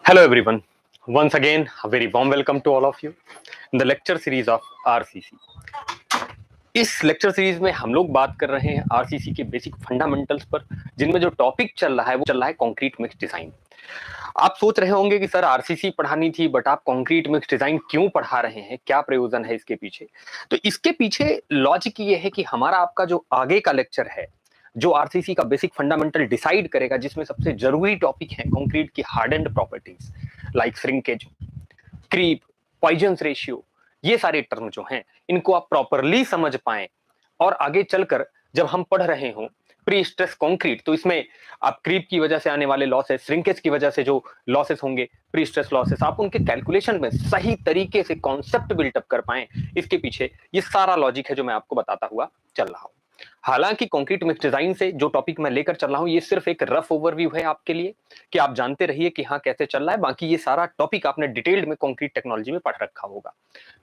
Hello everyone. Once again, a very warm welcome to all of you in the lecture series of RCC. इस lecture series में हम लोग बात कर रहे हैं आरसीसी के बेसिक फंडामेंटल्स पर, जिनमें जो टॉपिक चल रहा है वो चल रहा है कंक्रीट मिक्स डिजाइन। आप सोच रहे होंगे कि सर आरसीसी पढ़ानी थी बट आप कंक्रीट मिक्स डिजाइन क्यों पढ़ा रहे हैं, क्या प्रयोजन है इसके पीछे। तो इसके पीछे लॉजिक ये है कि हमारा आपका जो आगे का लेक्चर है, जो आरसीसी का बेसिक फंडामेंटल डिसाइड करेगा, जिसमें सबसे जरूरी टॉपिक है कंक्रीट की hardened properties like shrinkage, creep, Poisson ratio, ये सारे टर्म जो हैं इनको आप प्रॉपरली समझ पाएं और आगे चलकर जब हम पढ़ रहे हो प्री स्ट्रेस कंक्रीट, तो इसमें आप क्रीप की वजह से आने वाले लॉसेस, श्रिंकेज की वजह से जो लॉसेस होंगे, प्री स्ट्रेस लॉसेस, आप उनके कैलकुलेशन में सही तरीके से कॉन्सेप्ट बिल्टअप कर पाएं। इसके पीछे ये सारा लॉजिक है जो मैं आपको बताता हुआ चल रहा हूं। हालांकि कंक्रीट मिक्स डिजाइन से जो टॉपिक मैं लेकर चल रहा हूं ये सिर्फ एक रफ ओवरव्यू है आपके लिए, कि आप जानते रहिए कि हाँ कैसे चल रहा है। बाकी ये सारा टॉपिक आपने डिटेल्ड में कंक्रीट टेक्नोलॉजी में पढ़ रखा होगा,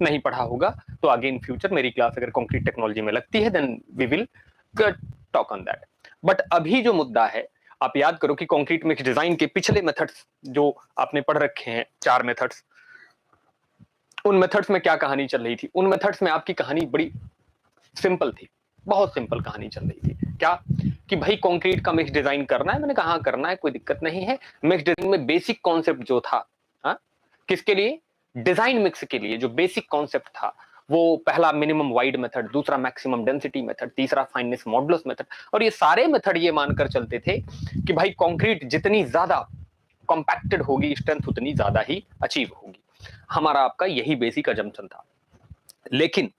नहीं पढ़ा होगा तो आगे इन फ्यूचर मेरी क्लास अगर कंक्रीट टेक्नोलॉजी में लगती है then we will talk on that. But अभी जो मुद्दा है, आप याद करो कि कंक्रीट मिक्स डिजाइन के पिछले मेथड्स जो आपने पढ़ रखे हैं, 4 मेथड्स, उन मेथड्स में क्या कहानी चल रही थी। उन मेथड्स में आपकी कहानी बड़ी सिंपल थी, बहुत सिंपल कहानी चल रही थी। क्या कि भाई कंक्रीट का मिक्स डिजाइन करना है। मैंने कहा करना है, कोई दिक्कत नहीं है। मिक्स डिजाइन में बेसिक कॉन्सेप्ट जो था, हा? किसके लिए? डिजाइन मिक्स के लिए जो बेसिक कॉन्सेप्ट था वो पहला मिनिमम वाइड मेथड, दूसरा मैक्सिमम डेंसिटी मेथड, तीसरा फाइननेस मॉडुलस मेथड। और ये सारे मेथड ये मानकर चलते थे कि भाई कंक्रीट जितनी ज्यादा कॉम्पैक्टेड होगी स्ट्रेंथ उतनी ज्यादा ही अचीव होगी। हमारा आपका यही बेसिक अजम्पशन था। लेकिन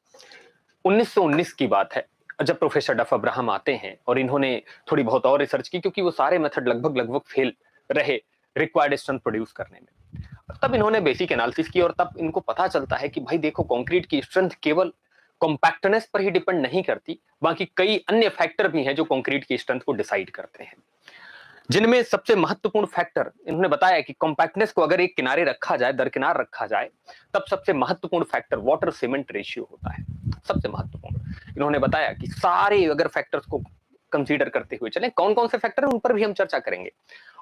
1919 की बात है जब प्रोफेसर डफ अब्राहम आते हैं और इन्होंने थोड़ी बहुत और रिसर्च की, क्योंकि वो सारे मेथड लगभग फेल रहे रिक्वायर्ड स्ट्रेंथ प्रोड्यूस करने में। तब इन्होंने बेसिक एनालिसिस की और तब इनको पता चलता है कि भाई देखो कंक्रीट की स्ट्रेंथ केवल कॉम्पैक्टनेस पर ही डिपेंड नहीं करती, बाकी कई अन्य फैक्टर भी हैं जो कंक्रीट की स्ट्रेंथ को डिसाइड करते हैं। जिनमें सबसे महत्वपूर्ण फैक्टर इन्होंने बताया कि कॉम्पैक्टनेस को अगर एक किनारे रखा जाए, दरकिनार रखा जाए, तब सबसे महत्वपूर्ण फैक्टर वाटर सीमेंट रेशियो होता है, सबसे महत्वपूर्ण। इन्होंने बताया कि सारे अगर फैक्टर्स को कंसीडर करते हुए चले, कौन कौन से फैक्टर हैं उन पर भी हम चर्चा करेंगे।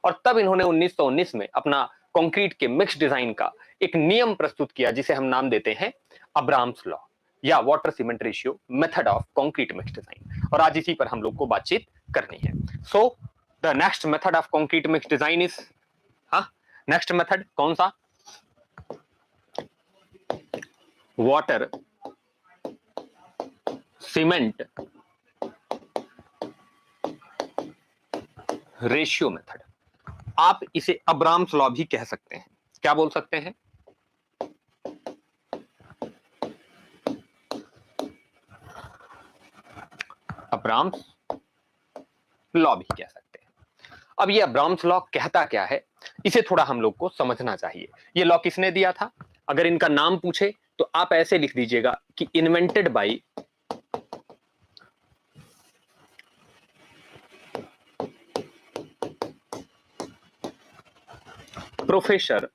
और तब इन्होंने 1919 में अपना कंक्रीट के मिक्स डिजाइन का एक नियम प्रस्तुत किया जिसे हम नाम देते हैं अब्राहम्स लॉ या water cement ratio method of concrete mix design. और आज इसी पर हम लोग को बातचीत करनी है। So the next method of concrete mix design is, next method कौन सा? Water cement ratio method. आप इसे अब्राहम्स लॉ भी कह सकते हैं। क्या बोल सकते हैं? अब्राहम्स लॉ भी कह सकते हैं। अब ये अब्राहम्स लॉ कहता क्या है, इसे थोड़ा हम लोग को समझना चाहिए। ये लॉ किसने दिया था? अगर इनका नाम पूछे तो आप ऐसे लिख दीजिएगा कि इन्वेंटेड बाय प्रोफेसर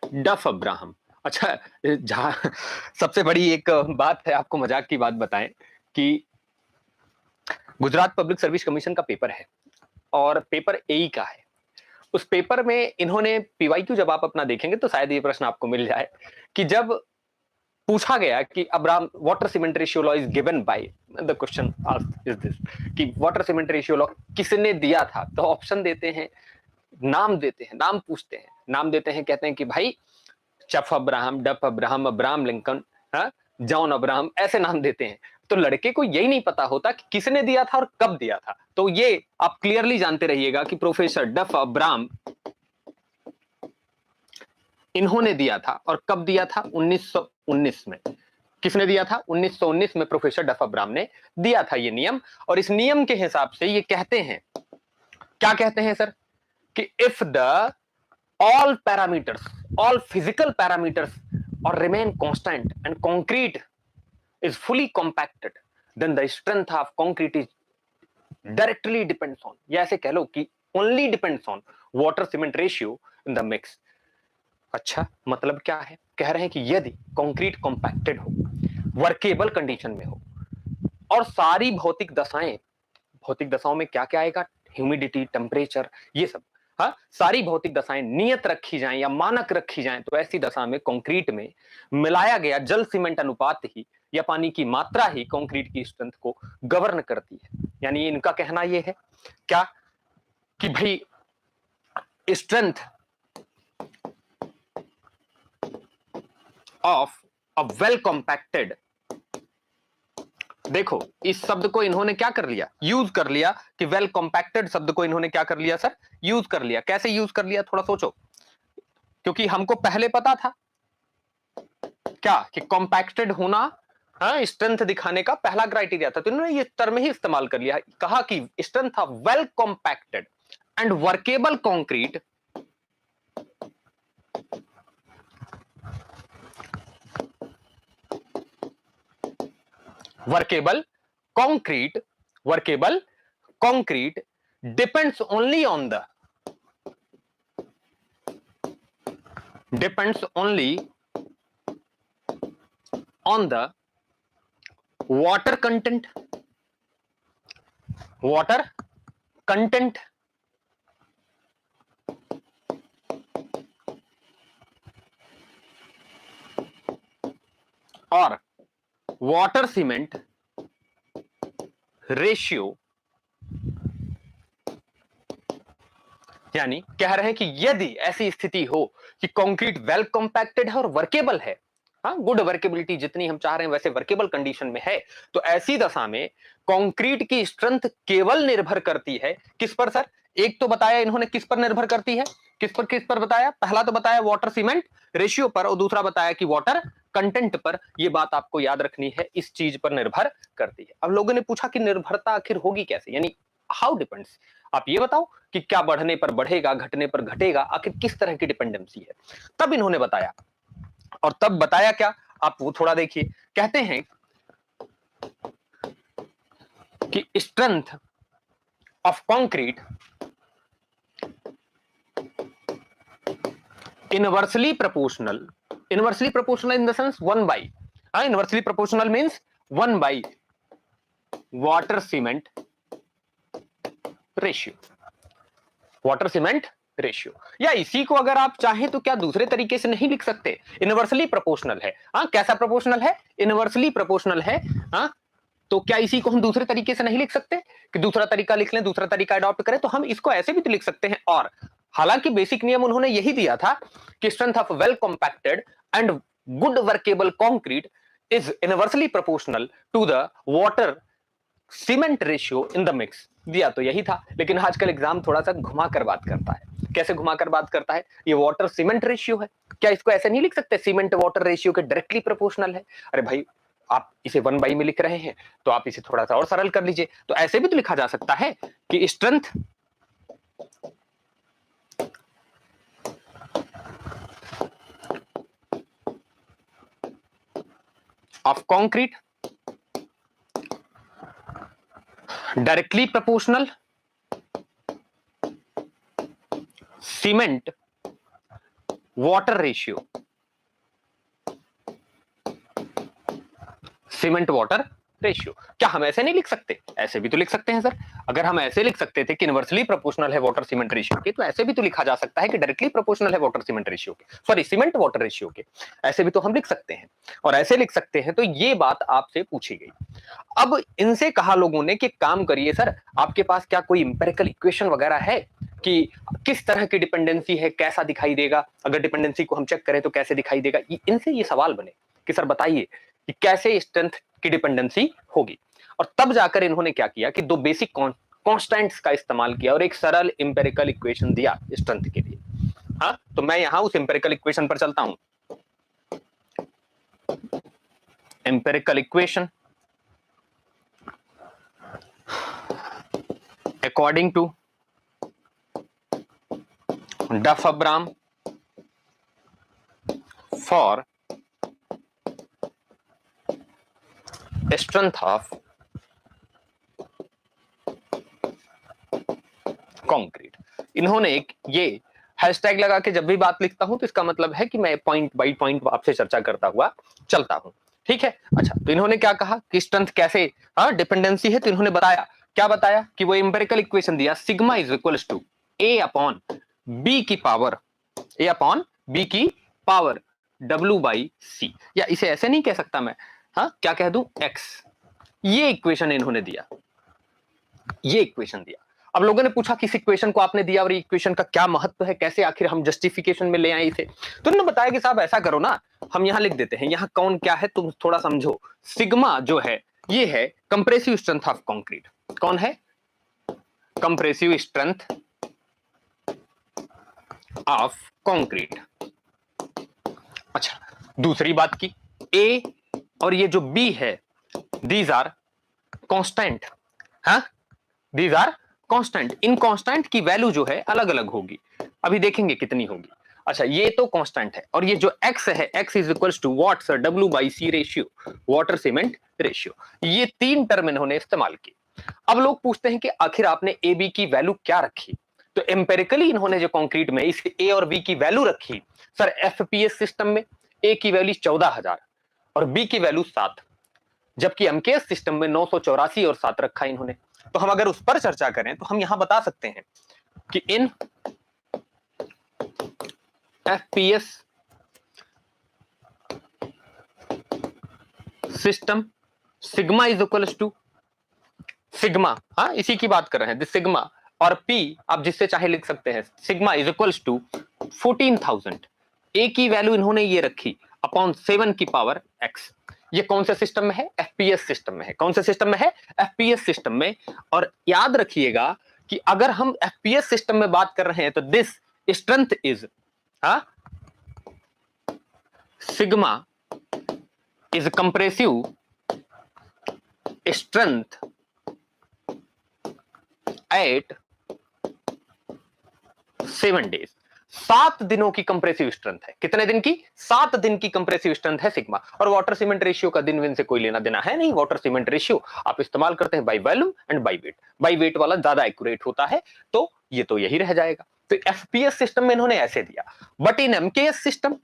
डफ अब्राहम। अच्छा, सबसे बड़ी एक बात है, आपको मजाक की बात बताएं कि गुजरात पब्लिक सर्विस कमीशन का पेपर है और पेपर एई का है। उस पेपर में इन्होंने पीवाईक्यू जब आप अपना देखेंगे तो शायद ये प्रश्न आपको मिल जाए कि जब पूछा गया कि Abraham water cement ratio law is given by, the question is this कि वाटर सीमेंट रेशियो लॉ किसने दिया था, तो ऑप्शन देते हैं, नाम देते हैं, नाम पूछते हैं, नाम देते हैं, कहते हैं कि भाई चफ अब्राहम, डफ Abraham, Abraham Lincoln, John Abraham, ऐसे नाम देते हैं। तो लड़के को यही नहीं पता होता कि किसने दिया था और कब दिया था। तो ये आप क्लियरली जानते रहिएगा कि प्रोफेसर डफ अब्राहम इन्होंने दिया था। और कब दिया था? 1919 में। किसने दिया था? 1919 में प्रोफेसर डफ अब्राहम ने दिया था ये नियम। और इस नियम के हिसाब से ये कहते हैं, क्या कहते हैं सर, कि if the all parameters, all physical parameters or remain constant and concrete is fully compacted, then the strength of concrete is directly depends on, या ऐसे कह लो कि only depends on water cement ratio in the mix। अच्छा, मतलब क्या है? कह रहे हैं कि यदि कंक्रीट कॉम्पैक्टेड हो, वर्केबल कंडीशन में हो और सारी भौतिक दशाओं में क्या क्या आएगा? ह्यूमिडिटी, टेम्परेचर, ये सब हाँ, सारी भौतिक दशाएं नियत रखी जाएं या मानक रखी जाएं, तो ऐसी दशा में कंक्रीट में मिलाया गया जल सीमेंट अनुपात ही या पानी की मात्रा ही कंक्रीट की स्ट्रेंथ को गवर्न करती है। यानी इनका कहना यह है क्या कि भाई strength of a well compacted, देखो इस शब्द को इन्होंने क्या कर लिया, यूज कर लिया कि वेल कॉम्पैक्टेड शब्द को इन्होंने क्या कर लिया सर, यूज कर लिया। कैसे यूज कर लिया थोड़ा सोचो, क्योंकि हमको पहले पता था क्या कि कॉम्पैक्टेड होना स्ट्रेंथ दिखाने का पहला क्राइटेरिया था, तो इन्होंने ये टर्म ही इस्तेमाल कर लिया, कहा कि strength of well compacted and workable concrete workable concrete depends only on the water content और वाटर सीमेंट रेशियो। यानी कह रहे हैं कि यदि ऐसी स्थिति हो कि कंक्रीट वेल कॉम्पैक्टेड है और वर्केबल है, हाँ गुड वर्केबिलिटी जितनी हम चाह रहे हैं वैसे वर्केबल कंडीशन में है, तो ऐसी दशा में कंक्रीट की स्ट्रेंथ केवल निर्भर करती है किस पर सर, एक तो बताया इन्होंने किस पर निर्भर करती है, किस पर बताया, पहला तो बताया वाटर सीमेंट रेशियो पर और दूसरा बताया कि वाटर कंटेंट पर। यह बात आपको याद रखनी है, इस चीज पर निर्भर करती है। अब लोगों ने पूछा कि निर्भरता आखिर होगी कैसे, यानी हाउ डिपेंड्स, आप ये बताओ कि क्या बढ़ने पर बढ़ेगा, घटने पर घटेगा, आखिर किस तरह की डिपेंडेंसी है। तब इन्होंने बताया, और तब बताया क्या, आप वो थोड़ा देखिए। कहते हैं कि strength of concrete inversely proportional in the sense 1/, inversely proportional means 1/, water cement ratio, water cement ratio. या इसी को अगर आप चाहें तो क्या दूसरे तरीके से नहीं लिख सकते, इनवर्सली प्रोपोर्शनल है, कैसा प्रोपोर्शनल है, इनवर्सली प्रोपोर्शनल है, तो क्या इसी को हम दूसरे तरीके से नहीं लिख सकते कि दूसरा तरीका लिख लें, दूसरा तरीका अडॉप्ट करें, तो हम इसको ऐसे भी तो लिख सकते हैं। और हालांकि बेसिक नियम उन्होंने यही दिया था कि strength of well compacted and good workable concrete is inversely proportional to the water cement ratio in the mix, दिया तो यही था। लेकिन आजकल एग्जाम थोड़ा सा घुमाकर बात करता है। कैसे घुमाकर बात करता है, ये वाटर सीमेंट रेशियो है, क्या इसको ऐसे नहीं लिख सकते सीमेंट वाटर रेशियो के डायरेक्टली प्रोपोर्शनल है। अरे भाई आप इसे 1/, में लिख रहे हैं तो आप इसे थोड़ा सा और सरल कर लीजिए, तो ऐसे भी तो लिखा जा सकता है कि strength of concrete directly proportional cement water ratio, cement water ratio. क्या हम ऐसे नहीं लिख सकते, ऐसे भी तो लिख सकते हैं सर। अगर हम ऐसे लिख सकते थे कि इनवर्सली प्रोपोर्शनल है वाटर सीमेंट रेशियो के, तो ऐसे भी तो लिखा जा सकता है कि डायरेक्टली प्रोपोर्शनल है वाटर सीमेंट रेशियो के, सॉरी सीमेंट वाटर रेशियो के, ऐसे भी तो हम लिख सकते हैं। और ऐसे लिख सकते हैं, तो ये बात आपसे पूछी गई। अब इनसे कहा लोगों ने कि काम करिए सर, आपके पास क्या कोई इंपेरिकल इक्वेशन वगैरह है कि किस तरह की डिपेंडेंसी है, कैसा दिखाई देगा, अगर डिपेंडेंसी को हम चेक करें तो कैसे दिखाई देगा। इनसे ये सवाल बने कि सर बताइए कि कैसे स्ट्रेंथ की डिपेंडेंसी होगी। और तब जाकर इन्होंने क्या किया कि दो बेसिक कांस्टेंट्स का इस्तेमाल किया और एक सरल इंपेरिकल इक्वेशन दिया स्ट्रेंथ के लिए। हाँ, तो मैं यहां उस इंपेरिकल इक्वेशन पर चलता हूं। Empirical equation according to Duff Abrams for strength of concrete. इन्होंने एक ये हैशटैग लगा के जब भी बात लिखता हूं तो इसका मतलब है कि मैं पॉइंट बाय पॉइंट आपसे चर्चा करता हुआ चलता हूं, ठीक है। अच्छा, तो इन्होंने क्या कहा कि स्ट्रेंथ कैसे डिपेंडेंसी है, तो इन्होंने बताया, क्या बताया कि वो इंपेरिकल इक्वेशन दिया, sigma is equals to A upon B की पावर ए अपॉन बी की पावर W/C, या इसे ऐसे नहीं कह सकता मैं, हाँ क्या कह दूं, x। ये इक्वेशन इन्होंने दिया, ये इक्वेशन दिया। अब लोगों ने पूछा कि इस इक्वेशन को आपने दिया और इक्वेशन का क्या महत्व है, कैसे आखिर हम जस्टिफिकेशन में ले आए इसे। तो उन्होंने बताया कि साहब ऐसा करो ना, हम यहां लिख देते हैं, यहां कौन क्या है तुम थोड़ा समझो। सिग्मा जो है ये है कंप्रेसिव स्ट्रेंथ ऑफ कंक्रीट। कौन है? Compressive strength of concrete. अच्छा, दूसरी बात की ए और ये जो बी है, दीज आर कांस्टेंट। हाँ, दीज आर कांस्टेंट। इन कांस्टेंट की वैल्यू जो है अलग अलग होगी, अभी देखेंगे कितनी होगी। अच्छा, ये तो कांस्टेंट है, और ये जो x है, x is equals to what sir, W/C ratio, water cement ratio. ये तीन टर्म इन्होंने इस्तेमाल की। अब लोग पूछते हैं कि आखिर आपने ए बी की वैल्यू क्या रखी। तो एम्पेरिकली इन्होंने जो कंक्रीट में इस ए और बी की वैल्यू रखी, सर एफपीएस सिस्टम में ए की वैल्यू 14,000 और बी की वैल्यू 7, जबकि एमकेएस सिस्टम में 984 और 7 रखा इन्होंने। तो हम अगर उस पर चर्चा करें तो हम यहां बता सकते हैं कि इन FPS system sigma is equals to sigma, हाँ इसी की बात कर रहे हैं, सिग्मा, और पी आप जिससे चाहे लिख सकते हैं, सिग्मा इज इक्वल्स टू 14,000। ए की वैल्यू इन्होंने ये रखी अपॉन 7 की पावर x। ये कौन से सिस्टम में है? एफपीएस सिस्टम में है। कौन से सिस्टम में है? एफपीएस सिस्टम में। और याद रखिएगा कि अगर हम एफपीएस सिस्टम में बात कर रहे हैं तो this strength is sigma is compressive strength eight 7 days. 7 दिनों की कंप्रेसिव स्ट्रेंथ है। कितने दिन की? 7 दिन की कंप्रेसिव स्ट्रेंथ है सिग्मा। और वाटर सीमेंट रेशियो का दिन विन से कोई लेना देना है नहीं। वाटर सीमेंट रेशियो आप इस्तेमाल करते हैं by volume and by wait. By wait वाला ज्यादा एक्यूरेट होता है, तो ये तो यही रह जाएगा। तो एफपीएस सिस्टम में इन्होंने ऐसे दिया, बट इन एमकेएस सिस्टम,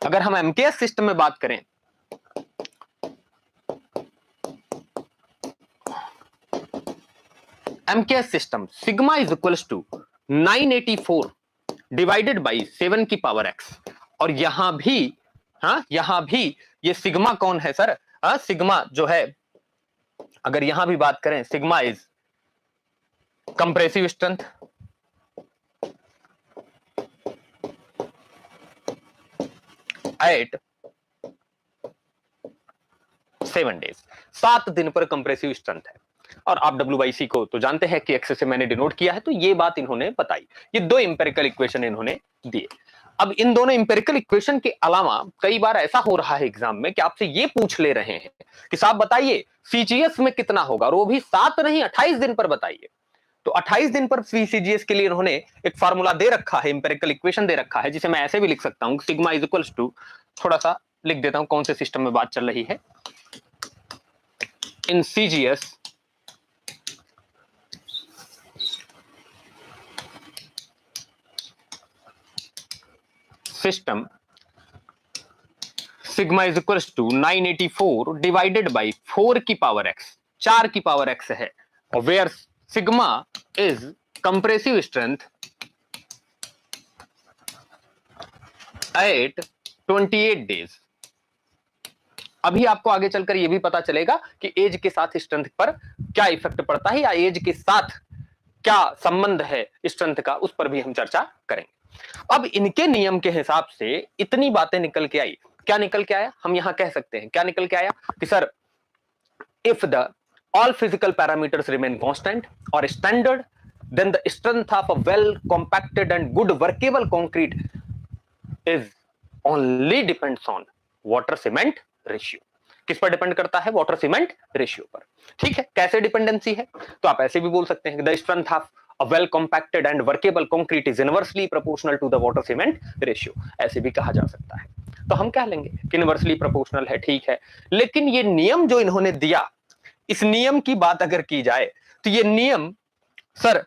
अगर हम एमकेएस सिस्टम में बात करें, MKS system sigma is equals to 984 divided by 7 की पावर x। और यहां भी, यहां भी ये सिग्मा कौन है सर? सिग्मा जो है, अगर यहां भी बात करें, sigma is compressive strength eight 7 days. 7 दिन पर कंप्रेसिव स्ट्रेंथ है। और आप W/C को तो जानते हैं कि एक्स से मैंने डिनोट किया है, तो ये बात इन्होंने बताई। ये दो इंपेरिकल इक्वेशन इन्होंने दिए। अब इन दोनों इंपेरिकल इक्वेशन के अलावा कई बार ऐसा हो रहा है एग्जाम में कि आपसे ये पूछ ले रहे हैं कि साहब बताइए सीजीएस में कितना होगा, और वो भी 7 नहीं 28 दिन पर बताइए। तो 28 दिन पर सीजीएस के लिए इन्होंने एक फार्मूला दे रखा है, इंपेरिकल इक्वेशन दे रखा है, जिसे मैं ऐसे भी लिख सकता हूं, सिग्मा इज इक्वल्स टू, थोड़ा सा लिख देता हूं कौन से सिस्टम में बात चल रही है। In CGS system sigma is equals to 984 divided by 4 की पावर x, 4 की पावर x है, और where sigma is compressive strength at 28 days. अभी आपको आगे चलकर यह भी पता चलेगा कि एज के साथ स्ट्रेंथ पर क्या इफेक्ट पड़ता है, या एज के साथ क्या संबंध है स्ट्रेंथ का, उस पर भी हम चर्चा करेंगे। अब इनके नियम के हिसाब से इतनी बातें निकल के आई। क्या निकल के आया? हम यहां कह सकते हैं क्या निकल के आया कि sir, if the all physical parameters remain constant or standard, then the strength of a well compacted and good workable concrete is only depends on water cement ratio। किस पर डिपेंड करता है? वाटर सीमेंट रेशियो पर। ठीक है, कैसे dependency है? तो आप ऐसे भी बोल सकते हैं, the strength of a well compacted and workable concrete is inversely proportional to the water cement ratio। ऐसे भी कहा जा सकता है। तो हम कह लेंगे कि इनवर्सली प्रोपोर्शनल है, ठीक है। लेकिन ये नियम जो इन्होंने दिया, इस नियम की बात अगर की जाए तो ये नियम सर,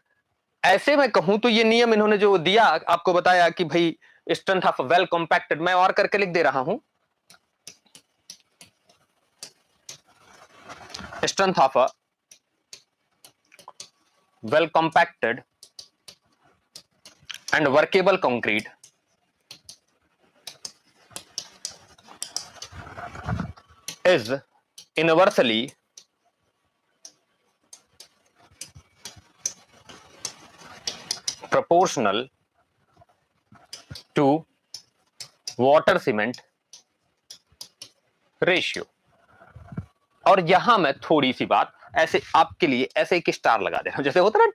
ऐसे मैं कहूं तो ये नियम इन्होंने जो दिया, आपको बताया कि भाई स्ट्रेंथ ऑफ वेल कॉम्पैक्टेड, मैं और करके लिख दे रहा हूं, strength of a well compacted and workable concrete is inversely proportional to water cement ratio। और यहां मैं थोड़ी सी बात ऐसे आपके लिए ऐसे एक स्टार लगा दे रहा हूं, जैसे होता है ना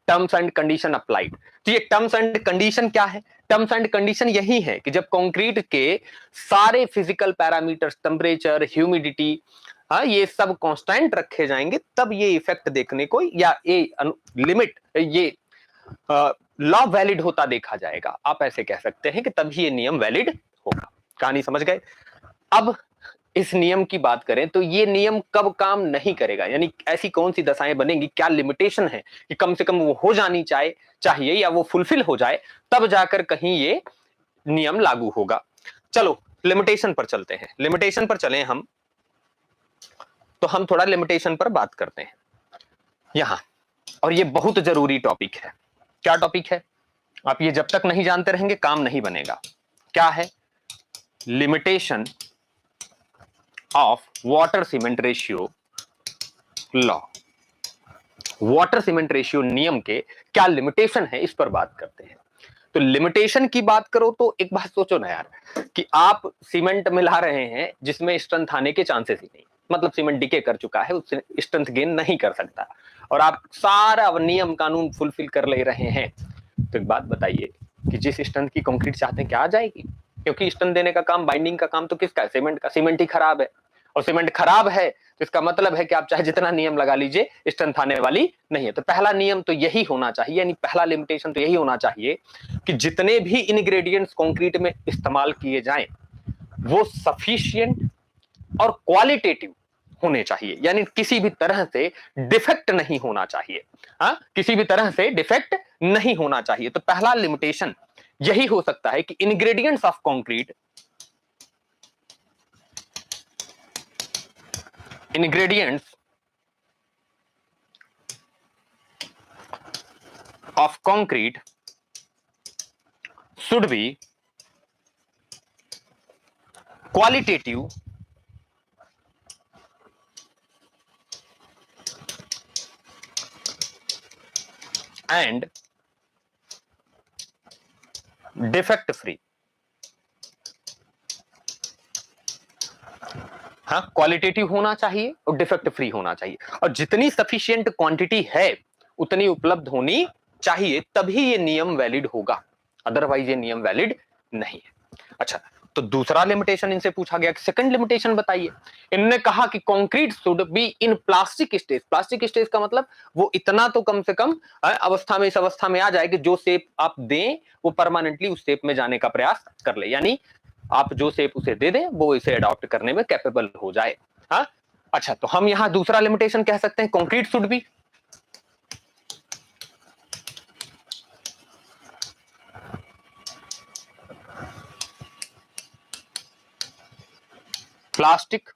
टर्म्स एंड कंडीशन अप्लाइड। तो ये टर्म्स एंड कंडीशन क्या है? टर्म्स एंड कंडीशन यही है कि जब कंक्रीट के सारे फिजिकल पैरामीटर्स, टेम्परेचर, ह्यूमिडिटी, हाँ, ये सब कांस्टेंट रखे जाएंगे, तब ये इफेक्ट देखने को या ये लिमिट, ये लॉ वैलिड होता देखा जाएगा। आप ऐसे कह सकते हैं कि तभी ये नियम वैलिड होगा। कहानी समझ गए? अब इस नियम की बात करें तो ये नियम कब काम नहीं करेगा, यानी ऐसी कौन सी दशाएं बनेंगी, क्या लिमिटेशन है कि कम से कम वो हो जानी चाहिए या वो फुलफिल हो जाए, तब जाकर कहीं ये नियम लागू होगा। चलो लिमिटेशन पर चलते हैं। लिमिटेशन पर चलें हम, तो हम थोड़ा लिमिटेशन पर बात करते हैं यहां, और ये बहुत जरूरी टॉपिक है। क्या टॉपिक है? आप ये जब तक नहीं जानते रहेंगे काम नहीं बनेगा। क्या है? Limitation of water cement ratio law. Water cement ratio नियम के क्या लिमिटेशन है, इस पर बात करते हैं। तो लिमिटेशन की बात करो तो एक बात सोचो ना यार, कि आप सीमेंट मिला रहे हैं जिसमें स्ट्रेंथ आने के चांसेस ही नहीं, मतलब सीमेंट डिके कर चुका है, उससे स्ट्रेंथ गेन नहीं कर सकता, और आप सारा नियम कानून फुलफिल कर ले रहे हैं। तो एक बात बताइए कि जिस स्ट्रेंथ की कंक्रीट चाहते हैं क्या आ जाएगी? क्योंकि स्ट्रेंथ देने का काम, बाइंडिंग का काम तो किसका है? सीमेंट का। सीमेंट ही खराब है, और सीमेंट खराब है तो इसका मतलब है कि आप चाहे जितना नियम लगा लीजिए स्ट्रेंथ आने वाली नहीं है। तो पहला नियम तो यही होना चाहिए, यानी पहला लिमिटेशन तो यही होना चाहिए कि जितने भी इंग्रेडिएंट्स कंक्रीट में इस्तेमाल किए जाएं वो सफिशिएंट और क्वालिटेटिव होने चाहिए, यानी किसी भी तरह से डिफेक्ट नहीं होना चाहिए। हाँ, किसी भी तरह से डिफेक्ट नहीं होना चाहिए। तो पहला लिमिटेशन यही हो सकता है कि ingredients of concrete, ingredients of concrete should be qualitative and defect free। हाँ, क्वालिटेटिव होना चाहिए और डिफेक्ट फ्री होना चाहिए, और जितनी सफिशिएंट क्वांटिटी है उतनी उपलब्ध होनी चाहिए, तभी ये नियम वैलिड होगा, अदरवाइज ये नियम वैलिड नहीं है। अच्छा, तो दूसरा लिमिटेशन इनसे पूछा गया कि सेकंड लिमिटेशन बताइए। इन्होंने कहा कि concrete should be in plastic stage. Plastic stage का मतलब वो इतना तो कम से कम अवस्था में, इस अवस्था में आ जाए कि जो शेप आप दें वो परमानेंटली उस शेप में जाने का प्रयास कर ले, यानी आप जो शेप उसे दे दें वो इसे अडॉप्ट करने में कैपेबल हो जाए। हाँ, अच्छा, तो हम यहां दूसरा लिमिटेशन कह सकते हैं concrete should B plastic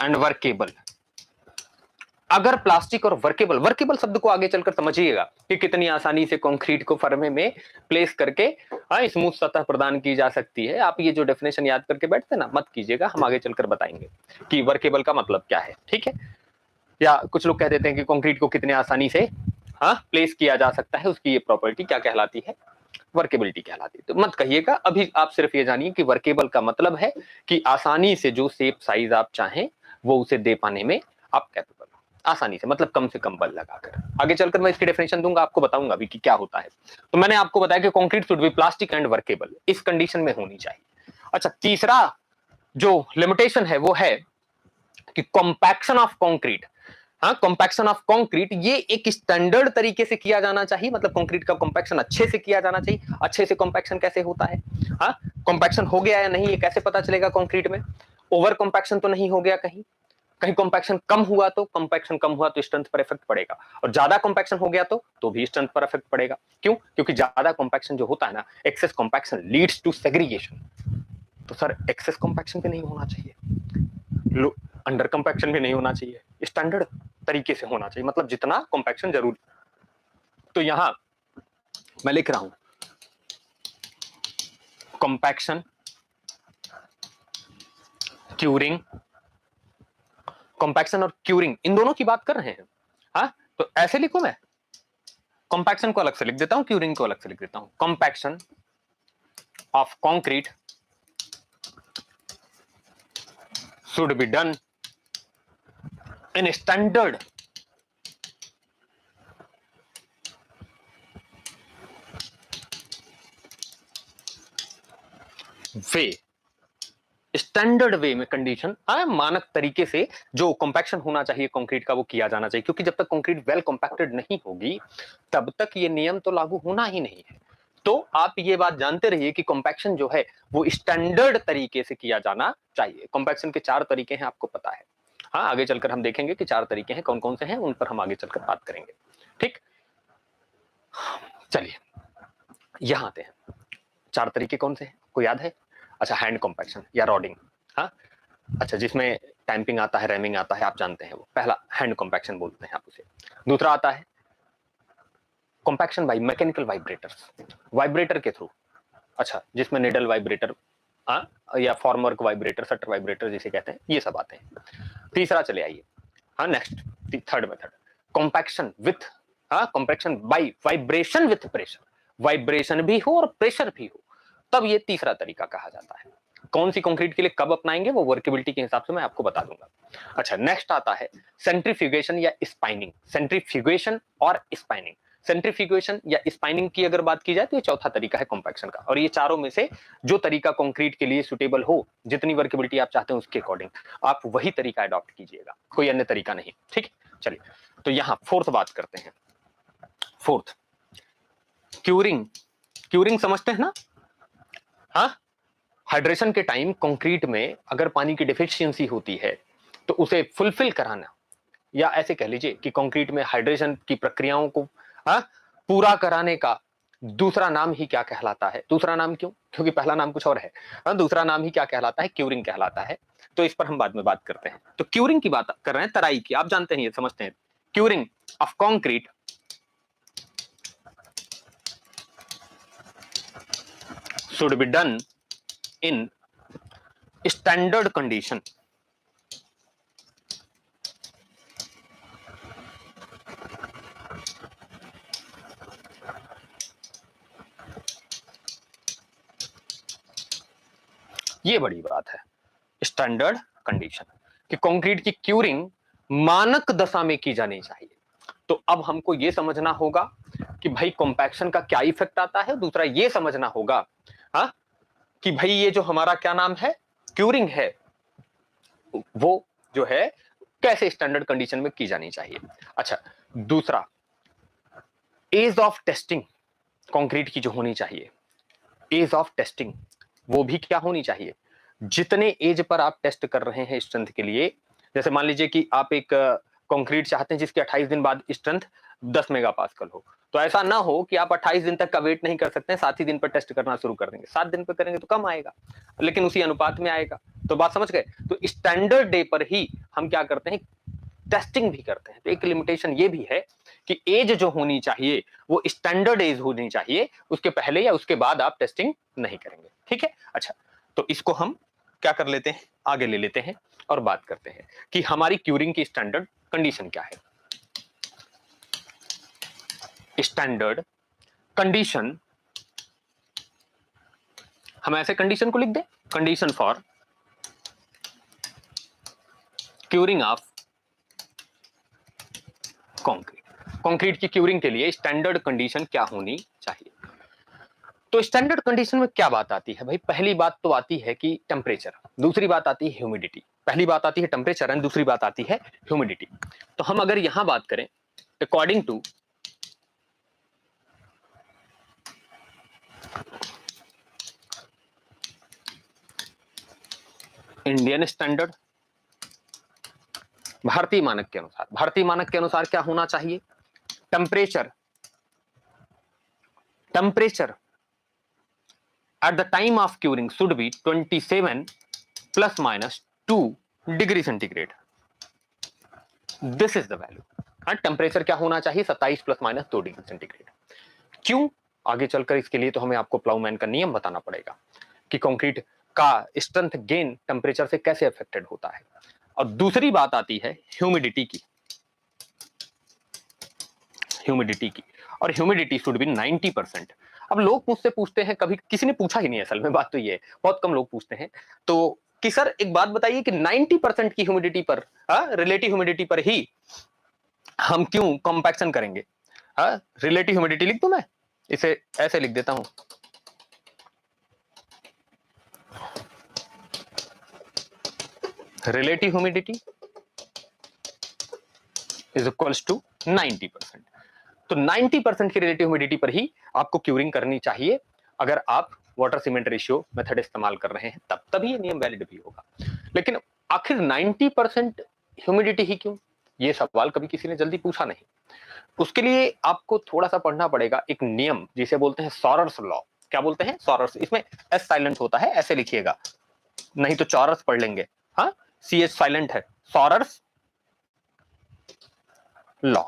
and workable. अगर प्लास्टिक और वर्केबल, वर्केबल शब्द को आगे चलकर समझिएगा कि कितनी आसानी से कंक्रीट को फर्मे में प्लेस करके स्मूथ सतह प्रदान की जा सकती है। आप ये जो डेफिनेशन याद करके बैठते ना, मत कीजिएगा, हम आगे चलकर बताएंगे कि वर्केबल का मतलब क्या है। ठीक है? या कुछ लोग कह देते हैं कि कंक्रीट को कितने आसानी से प्लेस किया जा सकता है, उसकी ये प्रॉपर्टी क्या कहलाती है? वर्केबिलिटी कहलाती है। तो मत कहिएगा, अभी आप सिर्फ ये जानिए कि वर्केबल का मतलब है कि आसानी से जो शेप साइज आप चाहें वो उसे दे पाने में आप कैपेबल, आसानी से, मतलब कम से कम बल लगाकर। आगे चलकर मैं इसकी डेफिनेशन दूंगा, आपको बताऊंगा भी कि क्या होता है। तो मैंने आपको बताया कि concrete should B plastic and workable, इस कंडीशन में होनी चाहिए। अच्छा, तीसरा जो लिमिटेशन है वो है कि कॉम्पैक्शन ऑफ कंक्रीट। हाँ, कॉम्पैक्शन ऑफ कंक्रीट ये एक स्टैंडर्ड तरीके से किया जाना चाहिए, मतलब कंक्रीट का कॉम्पैक्शन अच्छे से किया जाना चाहिए। अच्छे से कॉम्पैक्शन कैसे होता है? हाँ, कॉम्पैक्शन हो गया या नहीं ये कैसे पता चलेगा कंक्रीट में? ओवर कॉम्पैक्शन तो नहीं हो गया कहीं, कहीं कॉम्पैक्शन कम हुआ तो, कॉम्पैक्शन कम हुआ तो स्ट्रेंथ पर इफेक्ट पड़ेगा, और ज्यादा कॉम्पैक्शन हो गया तो भी स्ट्रेंथ पर इफेक्ट पड़ेगा। क्यों? क्योंकि ज्यादा कॉम्पैक्शन जो होता है ना, excess compaction leads to segregation. तो सर एक्सेस कॉम्पैक्शन भी नहीं होना चाहिए, अंडर कॉम्पैक्शन भी नहीं होना चाहिए, स्टैंडर्ड तरीके से होना चाहिए, मतलब जितना कॉम्पैक्शन जरूरी। तो यहां मैं लिख रहा हूं कॉम्पैक्शन, क्यूरिंग, कॉम्पैक्शन और क्यूरिंग इन दोनों की बात कर रहे हैं। हाँ, तो ऐसे लिखूं मैं, कॉम्पैक्शन को अलग से लिख देता हूं, क्यूरिंग को अलग से लिख देता हूं। Compaction of concrete should be done in standard way, standard वे में कंडीशन, मानक तरीके से जो कॉम्पैक्शन होना चाहिए कंक्रीट का वो किया जाना चाहिए, क्योंकि जब तक कंक्रीट वेल कॉम्पैक्टेड नहीं होगी तब तक ये नियम तो लागू होना ही नहीं है। तो आप ये बात जानते रहिए कि कॉम्पैक्शन जो है वो स्टैंडर्ड तरीके से किया जाना चाहिए। कॉम्पैक्शन के 4 तरीके हैं, आपको पता है। हाँ, आगे चलकर हम देखेंगे कि 4 तरीके हैं, कौन कौन से हैं, उन पर हम आगे चलकर बात करेंगे। ठीक, चलिए यहां आते हैं। 4 तरीके कौन से हैं, आपको याद है? अच्छा, हैंड कॉम्पैक्शन या रॉडिंग, हाँ, अच्छा, जिसमें टैंपिंग आता है, रैमिंग आता है, आप जानते हैं वो पहला हैंड कॉम्पैक्शन बोलते हैं आप उसे। दूसरा आता है compaction by mechanical vibrators, vibrator के थ्रू, अच्छा, जिसमें निडल वाइब्रेटर, हाँ, या फॉर्मवर्क वाइब्रेटर, शटर वाइब्रेटर जिसे कहते हैं, ये सब आते हैं। तीसरा चले आइए, हाँ, next third method, compaction with, हाँ, compaction by vibration with pressure, vibration भी हो और प्रेशर भी हो, तब ये तीसरा तरीका कहा जाता है। कौन सी कंक्रीट के लिए कब अपनाएंगे वो वर्केबिलिटी के हिसाब से मैं आपको बता दूंगा। अच्छा, नेक्स्ट आता है सेंट्रीफ्यूगेशन या स्पाइनिंग, सेंट्रीफ्यूगेशन और स्पाइनिंग। सेंट्रीफ्यूगेशन या स्पाइनिंग की अगर बात की जाए तो ये चौथा तरीका है कॉम्पैक्शन का, और ये चारों में से जो तरीका कंक्रीट के लिए सुटेबल हो, जितनी वर्केबिलिटी आप चाहते हैं उसके अकॉर्डिंग आप वही तरीका अडॉप्ट कीजिएगा, कोई अन्य तरीका नहीं। ठीक है, चलिए तो यहां फोर्थ बात करते हैं। फोर्थ, क्यूरिंग, क्यूरिंग समझते हैं ना? हाँ, हाइड्रेशन के टाइम कंक्रीट में अगर पानी की डिफिशियंसी होती है तो उसे फुलफिल कराना, या ऐसे कह लीजिए कि कंक्रीट में हाइड्रेशन की प्रक्रियाओं को, हाँ, पूरा कराने का दूसरा नाम ही क्या कहलाता है? दूसरा नाम क्यों? क्योंकि पहला नाम कुछ और है। हाँ, दूसरा नाम ही क्या कहलाता है? क्यूरिंग कहलाता है। तो इस पर हम बाद में बात करते हैं। तो क्यूरिंग की बात कर रहे हैं, तराई की, आप जानते हैं, ये समझते हैं। Curing of concrete should be done in standard condition, ये बड़ी बात है। स्टैंडर्ड कंडीशन कि कंक्रीट की क्यूरिंग मानक दशा में की जानी चाहिए। तो अब हमको यह समझना होगा कि भाई कॉम्पैक्शन का क्या इफेक्ट आता है, दूसरा यह समझना होगा, हाँ, कि भाई ये जो हमारा क्या नाम है, क्यूरिंग है, वो जो है कैसे स्टैंडर्ड कंडीशन में की जानी चाहिए। अच्छा, दूसरा, एज ऑफ टेस्टिंग कंक्रीट की जो होनी चाहिए, एज ऑफ टेस्टिंग वो भी क्या होनी चाहिए? जितने एज पर आप टेस्ट कर रहे हैं स्ट्रेंथ के लिए, जैसे मान लीजिए कि आप एक कंक्रीट चाहते हैं जिसके 28 दिन बाद स्ट्रेंथ 10 मेगापास्कल हो, तो ऐसा ना हो कि आप 28 दिन तक का वेट नहीं कर सकते हैं, 7 ही दिन पर टेस्ट करना शुरू कर देंगे। 7 दिन पर करेंगे तो कम आएगा, लेकिन उसी अनुपात में आएगा। तो बात समझ गए? तो स्टैंडर्ड डे पर ही हम क्या करते हैं, टेस्टिंग भी करते हैं। तो एक लिमिटेशन ये भी है कि एज जो होनी चाहिए वो स्टैंडर्ड एज होनी चाहिए, उसके पहले या उसके बाद आप टेस्टिंग नहीं करेंगे। ठीक है, अच्छा, तो इसको हम क्या कर लेते हैं, आगे ले लेते हैं और बात करते हैं कि हमारी क्यूरिंग की स्टैंडर्ड कंडीशन क्या है। स्टैंडर्ड कंडीशन, हम ऐसे कंडीशन को लिख दें, condition for curing of concrete, concrete की क्यूरिंग के लिए स्टैंडर्ड कंडीशन क्या होनी चाहिए। तो स्टैंडर्ड कंडीशन में क्या बात आती है भाई? पहली बात तो आती है कि टेम्परेचर, दूसरी बात आती है ह्यूमिडिटी। पहली बात आती है टेम्परेचर एंड दूसरी बात आती है ह्यूमिडिटी। तो हम अगर यहां बात करें, अकॉर्डिंग टू इंडियन स्टैंडर्ड, भारतीय मानक के अनुसार, भारतीय मानक के अनुसार क्या होना चाहिए? Temperature, temperature at the time of curing should be 27 plus minus 2 degree centigrade. This is the value. हाँ, टेम्परेचर क्या होना चाहिए 27 ± 2 डिग्री सेंटीग्रेड। क्यों? आगे चलकर इसके लिए तो हमें आपको प्लाउमैन का नियम बताना पड़ेगा कि कंक्रीट का स्ट्रेंथ गेन टेम्परेचर से कैसे अफेक्टेड होता है। और दूसरी बात आती है ह्यूमिडिटी की। और ह्यूमिडिटी शुड बी 90%। अब लोग मुझसे पूछते हैं, कभी किसी ने पूछा ही नहीं, असल में बात तो ये है, बहुत कम लोग पूछते हैं तो कि सर एक बात बताइए कि 90% की ह्यूमिडिटी पर, रिलेटिव ह्यूमिडिटी पर ही हम क्यों कॉम्पैक्शन करेंगे? रिलेटिव ह्यूमिडिटी लिख दूं मैं, इसे ऐसे लिख देता हूं, relative humidity is equals to 90%। तो 90% की रिलेटिव ह्यूमिडिटी पर ही आपको क्यूरिंग करनी चाहिए अगर आप वाटर सीमेंट रेशियो मेथड इस्तेमाल कर रहे हैं, तभी ये नियम वैलिड भी होगा। लेकिन आखिर 90% ह्यूमिडिटी ही क्यों? ये सवाल कभी किसी ने जल्दी पूछा नहीं। उसके लिए आपको थोड़ा सा पढ़ना पड़ेगा एक नियम जिसे बोलते हैं सॉरर्स लॉ। क्या बोलते हैं? सॉरर्स। इसमें एस साइलेंट होता है, ऐसे लिखिएगा, नहीं तो चॉरस पढ़ लेंगे। हाँ, सी एच साइलेंट है, सॉरर्स लॉ।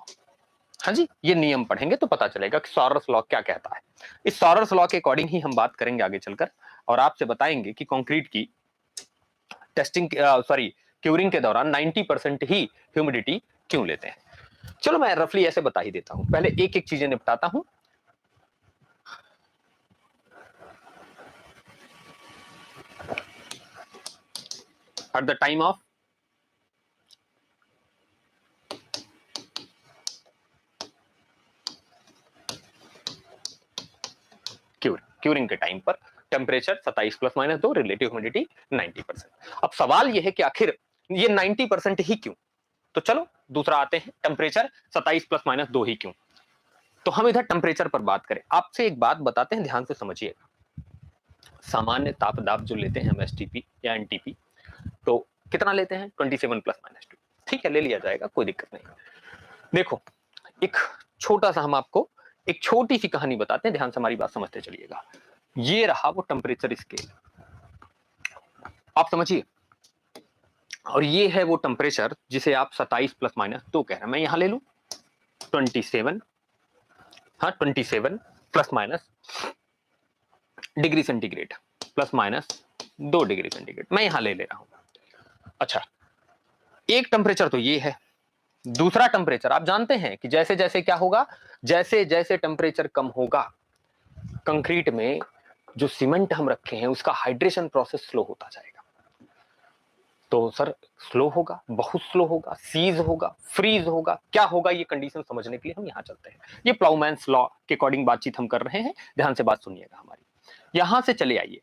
हाँ जी, ये नियम पढ़ेंगे तो पता चलेगा कि सॉरर्स लॉ क्या कहता है। इस सॉरर्स लॉ के अकॉर्डिंग ही हम बात करेंगे आगे चलकर, और आपसे बताएंगे कि कंक्रीट की टेस्टिंग क्यूरिंग के दौरान 90% ही ह्यूमिडिटी क्यों लेते हैं। चलो मैं रफली ऐसे बता ही देता हूं, पहले एक एक चीजें निपटाता हूं। At the time of curing के टाइम पर टेम्परेचर 27 ± 2, रिलेटिव ह्यूमिडिटी 90%। अब सवाल यह है कि आखिर ये 90% ही क्यों? तो चलो दूसरा आते हैं, टेम्परेचर 27 ± 2 ही क्यों? तो हम इधर टेम्परेचर पर बात करें। आपसे एक बात बताते हैं, ध्यान से समझिएगा। सामान्य ताप दाब जो लेते हैं हम एसटीपी या एनटीपी, तो कितना लेते हैं? 27 ± 2। ठीक है, ले लिया जाएगा, कोई दिक्कत नहीं। देखो, एक छोटा सा हम आपको एक छोटी सी कहानी बताते हैं, ध्यान से हमारी बात समझते चलिएगा। ये रहा वो टेम्परेचर स्केल, आप समझिए, और ये है वो टेम्परेचर जिसे आप 27 ± 2 कह रहे हैं। मैं यहां ले लूं 27, हाँ 27 ± डिग्री सेंटीग्रेड, ±2 डिग्री सेंटीग्रेड मैं यहां ले रहा हूं। अच्छा, एक टेम्परेचर तो ये है। दूसरा टेम्परेचर आप जानते हैं कि जैसे जैसे क्या होगा, जैसे जैसे टेम्परेचर कम होगा, कंक्रीट में जो सीमेंट हम रखे हैं उसका हाइड्रेशन प्रोसेस स्लो होता जाएगा। तो सर स्लो होगा, बहुत स्लो होगा, सीज होगा, फ्रीज होगा, क्या होगा, ये कंडीशन समझने के लिए हम यहां चलते हैं। ये प्लाउमैन्स लॉ के अकॉर्डिंग बातचीत हम कर रहे हैं, ध्यान से बात सुनिएगा हमारी। यहां से चले आइए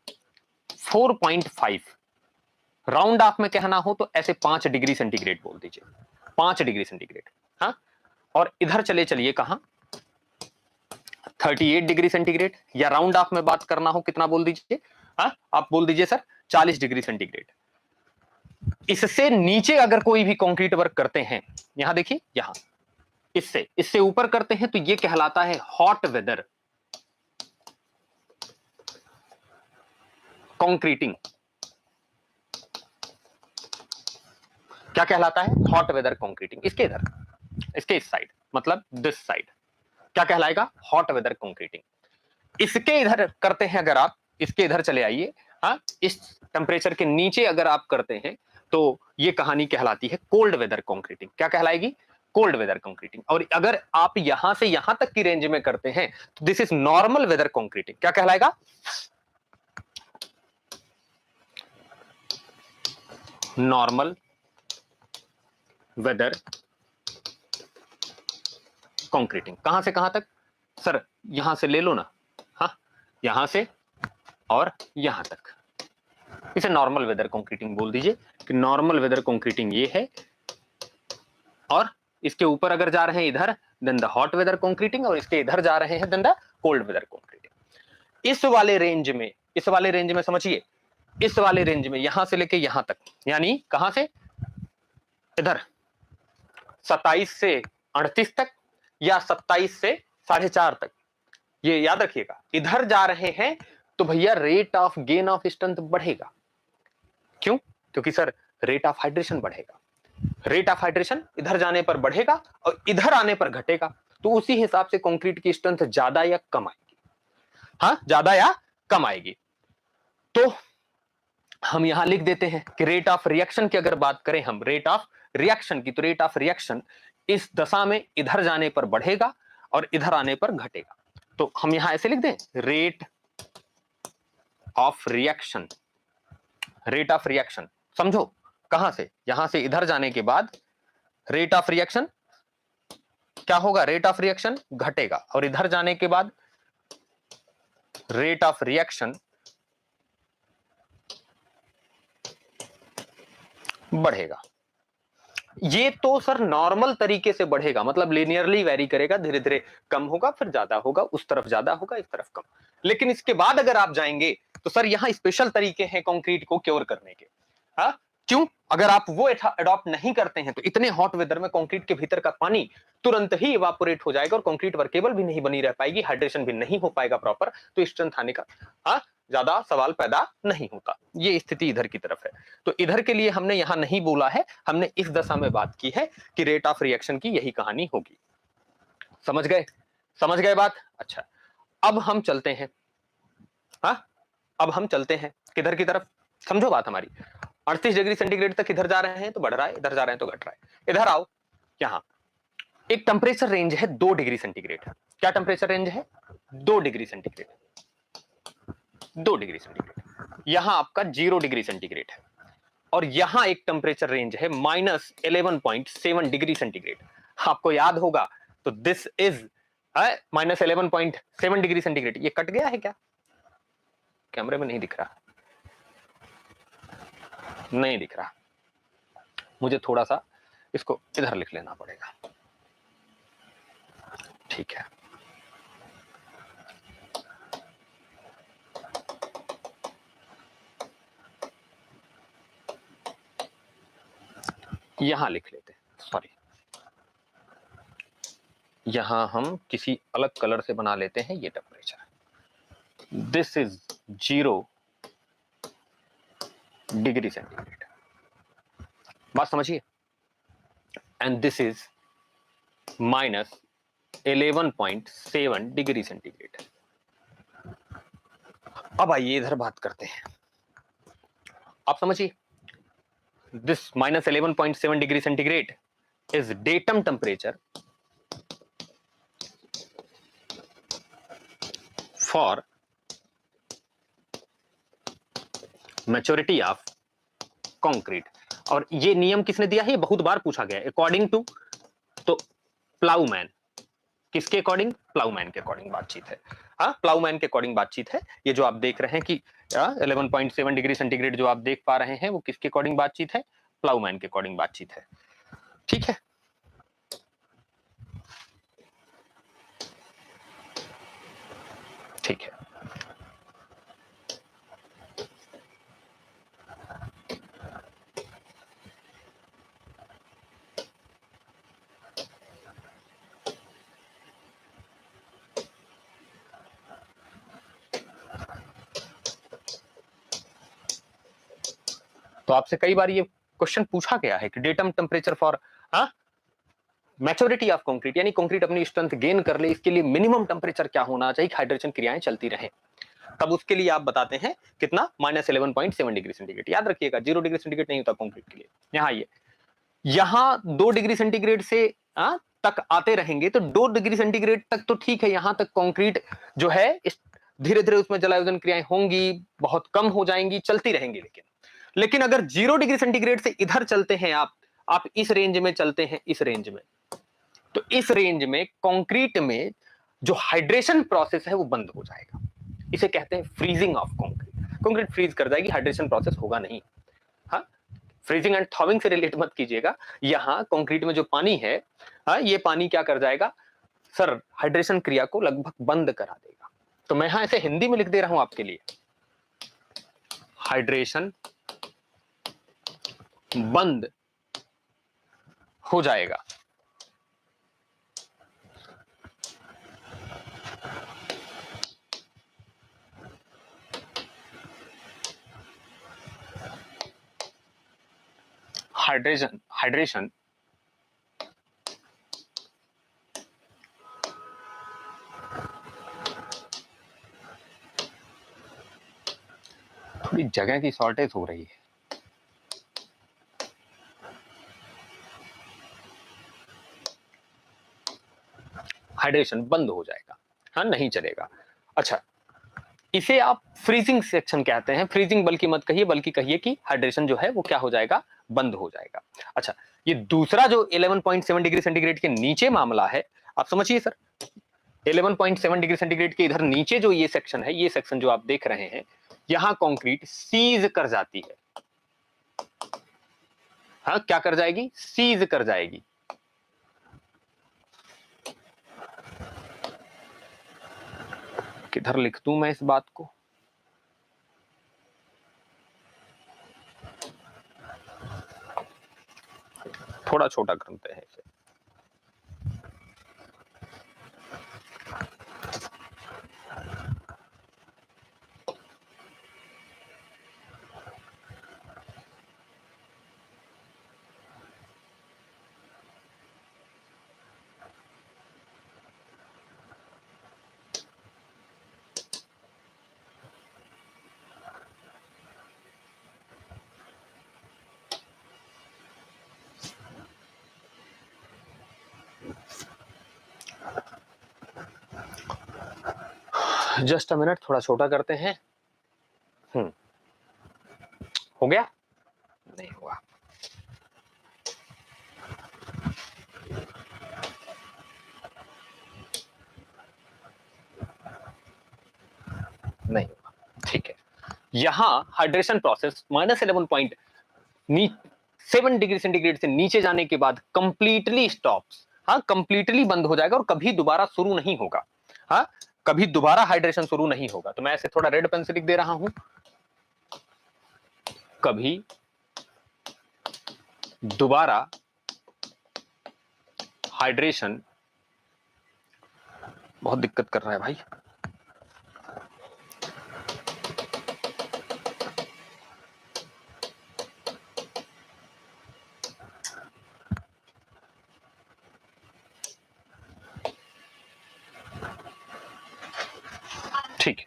4.5, राउंड ऑफ में कहना हो तो ऐसे 5 डिग्री सेंटीग्रेड बोल दीजिए, 5 डिग्री सेंटीग्रेड। हाँ, और इधर चले चलिए कहां, 38 डिग्री सेंटीग्रेड, या राउंड ऑफ में बात करना हो कितना बोल दीजिए, हाँ आप बोल दीजिए सर 40 डिग्री सेंटीग्रेड। इससे नीचे अगर कोई भी कंक्रीट वर्क करते हैं, यहां देखिए, यहां इससे इससे ऊपर करते हैं तो ये कहलाता है हॉट वेदर कंक्रीटिंग। क्या कहलाता है? Hot weather concreting. इसके इधर, इसके इस साइड, मतलब दिस साइड क्या कहलाएगा? Hot weather concreting. इसके इधर करते हैं अगर आप, इसके इधर चले आइए, हाँ इस टेम्परेचर के नीचे अगर आप करते हैं तो ये कहानी कहलाती है कोल्ड वेदर कंक्रीटिंग। क्या कहलाएगी? Cold weather concreting. और अगर आप यहां से यहां तक की रेंज में करते हैं तो this is normal weather concreting. क्या कहलाएगा? Normal weather concreting. कहां से कहां तक सर? यहां से ले लो ना, हाँ यहां से और यहां तक, इसे नॉर्मल वेदर कंक्रीटिंग बोल दीजिए कि नॉर्मल वेदर कंक्रीटिंग ये है। और इसके ऊपर अगर जा रहे हैं इधर, then the hot weather concreting, और इसके इधर जा रहे हैं then the cold weather concreting. इस वाले रेंज में, इस वाले रेंज में समझिए, इस वाले रेंज में यहां से लेके यहां तक, यानी कहां से? इधर 27 से 38 तक, या 27 से 4.5 तक, ये याद रखिएगा। इधर जा रहे हैं तो भैया rate of gain of strength बढ़ेगा। क्यों? क्योंकि सर रेट ऑफ हाइड्रेशन बढ़ेगा। रेट ऑफ हाइड्रेशन इधर जाने पर बढ़ेगा और इधर आने पर घटेगा, तो उसी हिसाब से कंक्रीट की स्ट्रेंथ ज्यादा या कम आएगी। हाँ, ज्यादा या कम आएगी। तो हम यहां लिख देते हैं कि रेट ऑफ रिएक्शन की अगर बात करें हम, रेट ऑफ रिएक्शन की, तो रेट ऑफ रिएक्शन इस दशा में इधर जाने पर बढ़ेगा और इधर आने पर घटेगा। तो हम यहां ऐसे लिख दें, rate of reaction, rate of reaction समझो कहां से, यहां से इधर जाने के बाद रेट ऑफ रिएक्शन क्या होगा, रेट ऑफ रिएक्शन घटेगा और इधर जाने के बाद रेट ऑफ रिएक्शन बढ़ेगा। ये तो सर नॉर्मल तरीके से बढ़ेगा, मतलब लिनियरली वेरी करेगा, धीरे धीरे कम होगा, फिर ज्यादा होगा, उस तरफ ज्यादा होगा, इस तरफ कम। लेकिन इसके बाद अगर आप जाएंगे तो सर यहां स्पेशल तरीके हैं कंक्रीट को क्योर करने के। हाँ, क्यों? अगर आप वो अडॉप्ट नहीं करते हैं तो इतने हॉट वेदर में कंक्रीट के भीतर का पानी तुरंत ही इवापोरेट हो जाएगा और कंक्रीट वर्केबल भी नहीं बनी रह पाएगी, हाइड्रेशन भी नहीं हो पाएगा प्रॉपर, तो स्ट्रेंथ आने का हाँ ज्यादा सवाल पैदा नहीं होता। ये स्थिति इधर की तरफ है। तो इधर के लिए हमने यहां नहीं बोला है, हमने इस दशा में बात की है कि रेट ऑफ रिएक्शन की यही कहानी होगी। समझ गए? समझ गए बात? अच्छा, अब हम चलते हैं, हाँ अब हम चलते हैं किधर की तरफ, समझो बात हमारी। 38 डिग्री सेंटीग्रेड तक इधर जा रहे हैं तो बढ़ रहा है, इधर जा रहे हैं तो घट रहा है। इधर आओ, यहां एक टेम्परेचर रेंज है 2 डिग्री सेंटीग्रेड। क्या टेम्परेचर रेंज है? 2 डिग्री सेंटीग्रेड, 2 डिग्री सेंटीग्रेड। यहां आपका 0 डिग्री सेंटीग्रेड है और यहां एक टेम्परेचर रेंज है -11.7 डिग्री सेंटीग्रेड। आपको याद होगा, तो दिस इज -11.7 डिग्री सेंटीग्रेड। ये कट गया है क्या? कैमरे में नहीं दिख रहा, नहीं दिख रहा, मुझे थोड़ा सा इसको इधर लिख लेना पड़ेगा। ठीक है, यहां लिख लेते हैं, सॉरी, यहां हम किसी अलग कलर से बना लेते हैं। ये temperature, this is 0 degree centigrade, बात समझिए, and this is -11.7 degree centigrade. अब आइए इधर बात करते हैं, आप समझिए, this -11.7 degree centigrade is datum temperature for maturity of concrete. और ये नियम किसने दिया है? ये बहुत बार पूछा गया, अकॉर्डिंग टू, तो प्लाउमैन, किसके अकॉर्डिंग? प्लाउमैन के अकॉर्डिंग बातचीत है। हाँ, प्लाउमैन के अकॉर्डिंग बातचीत है। ये जो आप देख रहे हैं कि 11.7 डिग्री सेंटीग्रेड जो आप देख पा रहे हैं, वो किसके अकॉर्डिंग बातचीत है? प्लाउमैन के अकॉर्डिंग बातचीत है। ठीक है, ठीक है, तो आपसे कई बार ये क्वेश्चन पूछा गया है कि datum temperature for maturity of concrete, यानी कंक्रीट अपनी स्ट्रेंथ गेन कर ले, इसके लिए मिनिमम टेम्परेचर क्या होना चाहिए, हाइड्रेशन क्रियाएं चलती रहे। तब उसके लिए आप बताते हैं कितना, -11.7 डिग्री सेंटीग्रेड। याद रखिएगा 0 डिग्री सेंटीग्रेड नहीं होता कंक्रीट के लिए। यहां ये, यहां 2 डिग्री सेंटीग्रेड से तक आते रहेंगे तो 2 डिग्री सेंटीग्रेड तक तो ठीक है, यहां तक कंक्रीट जो है धीरे धीरे उसमें जलायोजन क्रियाएं होंगी, बहुत कम हो जाएंगी, चलती रहेंगी। लेकिन अगर 0 डिग्री सेंटीग्रेड से इधर चलते हैं आप इस रेंज में चलते हैं, इस रेंज में, तो इस रेंज में कंक्रीट में जो हाइड्रेशन प्रोसेस है वो बंद हो जाएगा। इसे कहते हैं freezing of concrete. Concrete freeze कर जाएगी, हाइड्रेशन प्रोसेस होगा नहीं। हाँ, फ्रीजिंग एंड थॉविंग से रिलेट मत कीजिएगा। यहां कंक्रीट में जो पानी है, हाँ, ये पानी क्या कर जाएगा सर, हाइड्रेशन क्रिया को लगभग बंद करा देगा। तो मैं यहां ऐसे हिंदी में लिख दे रहा हूं आपके लिए, हाइड्रेशन बंद हो जाएगा। हाइड्रेशन थोड़ी जगह की शॉर्टेज हो रही है। हाइड्रेशन बंद हो जाएगा, हाँ नहीं चलेगा। अच्छा, इसे आप फ्रीजिंग सेक्शन कहते हैं। फ्रीजिंग बल्कि मत कहिए, बल्कि कहिए कि हाइड्रेशन जो है वो क्या हो जाएगा, बंद हो जाएगा। अच्छा, ये दूसरा जो 11.7 डिग्री सेंटीग्रेड के नीचे मामला है, आप समझिए सर, 11.7 डिग्री सेंटीग्रेड के इधर नीचे जो ये सेक्शन है, ये सेक्शन जो आप देख रहे हैं, यहां कंक्रीट सीज कर जाती है। हाँ, क्या कर जाएगी, सीज कर जाएगी। किधर लिख दूं मैं इस बात को, थोड़ा छोटा करते हैं इसे। जस्ट अ मिनट, थोड़ा छोटा करते हैं। हो गया, नहीं हुआ। नहीं हुआ, ठीक है। यहां हाइड्रेशन प्रोसेस -11.7 डिग्री सेंटीग्रेड से नीचे जाने के बाद कंप्लीटली स्टॉप्स। हाँ, कंप्लीटली बंद हो जाएगा और कभी दोबारा शुरू नहीं होगा। हाँ, कभी दोबारा हाइड्रेशन शुरू नहीं होगा। तो मैं ऐसे थोड़ा रेड पेन से लिख दे रहा हूं, कभी दोबारा हाइड्रेशन, बहुत दिक्कत कर रहा है भाई, ठीक है।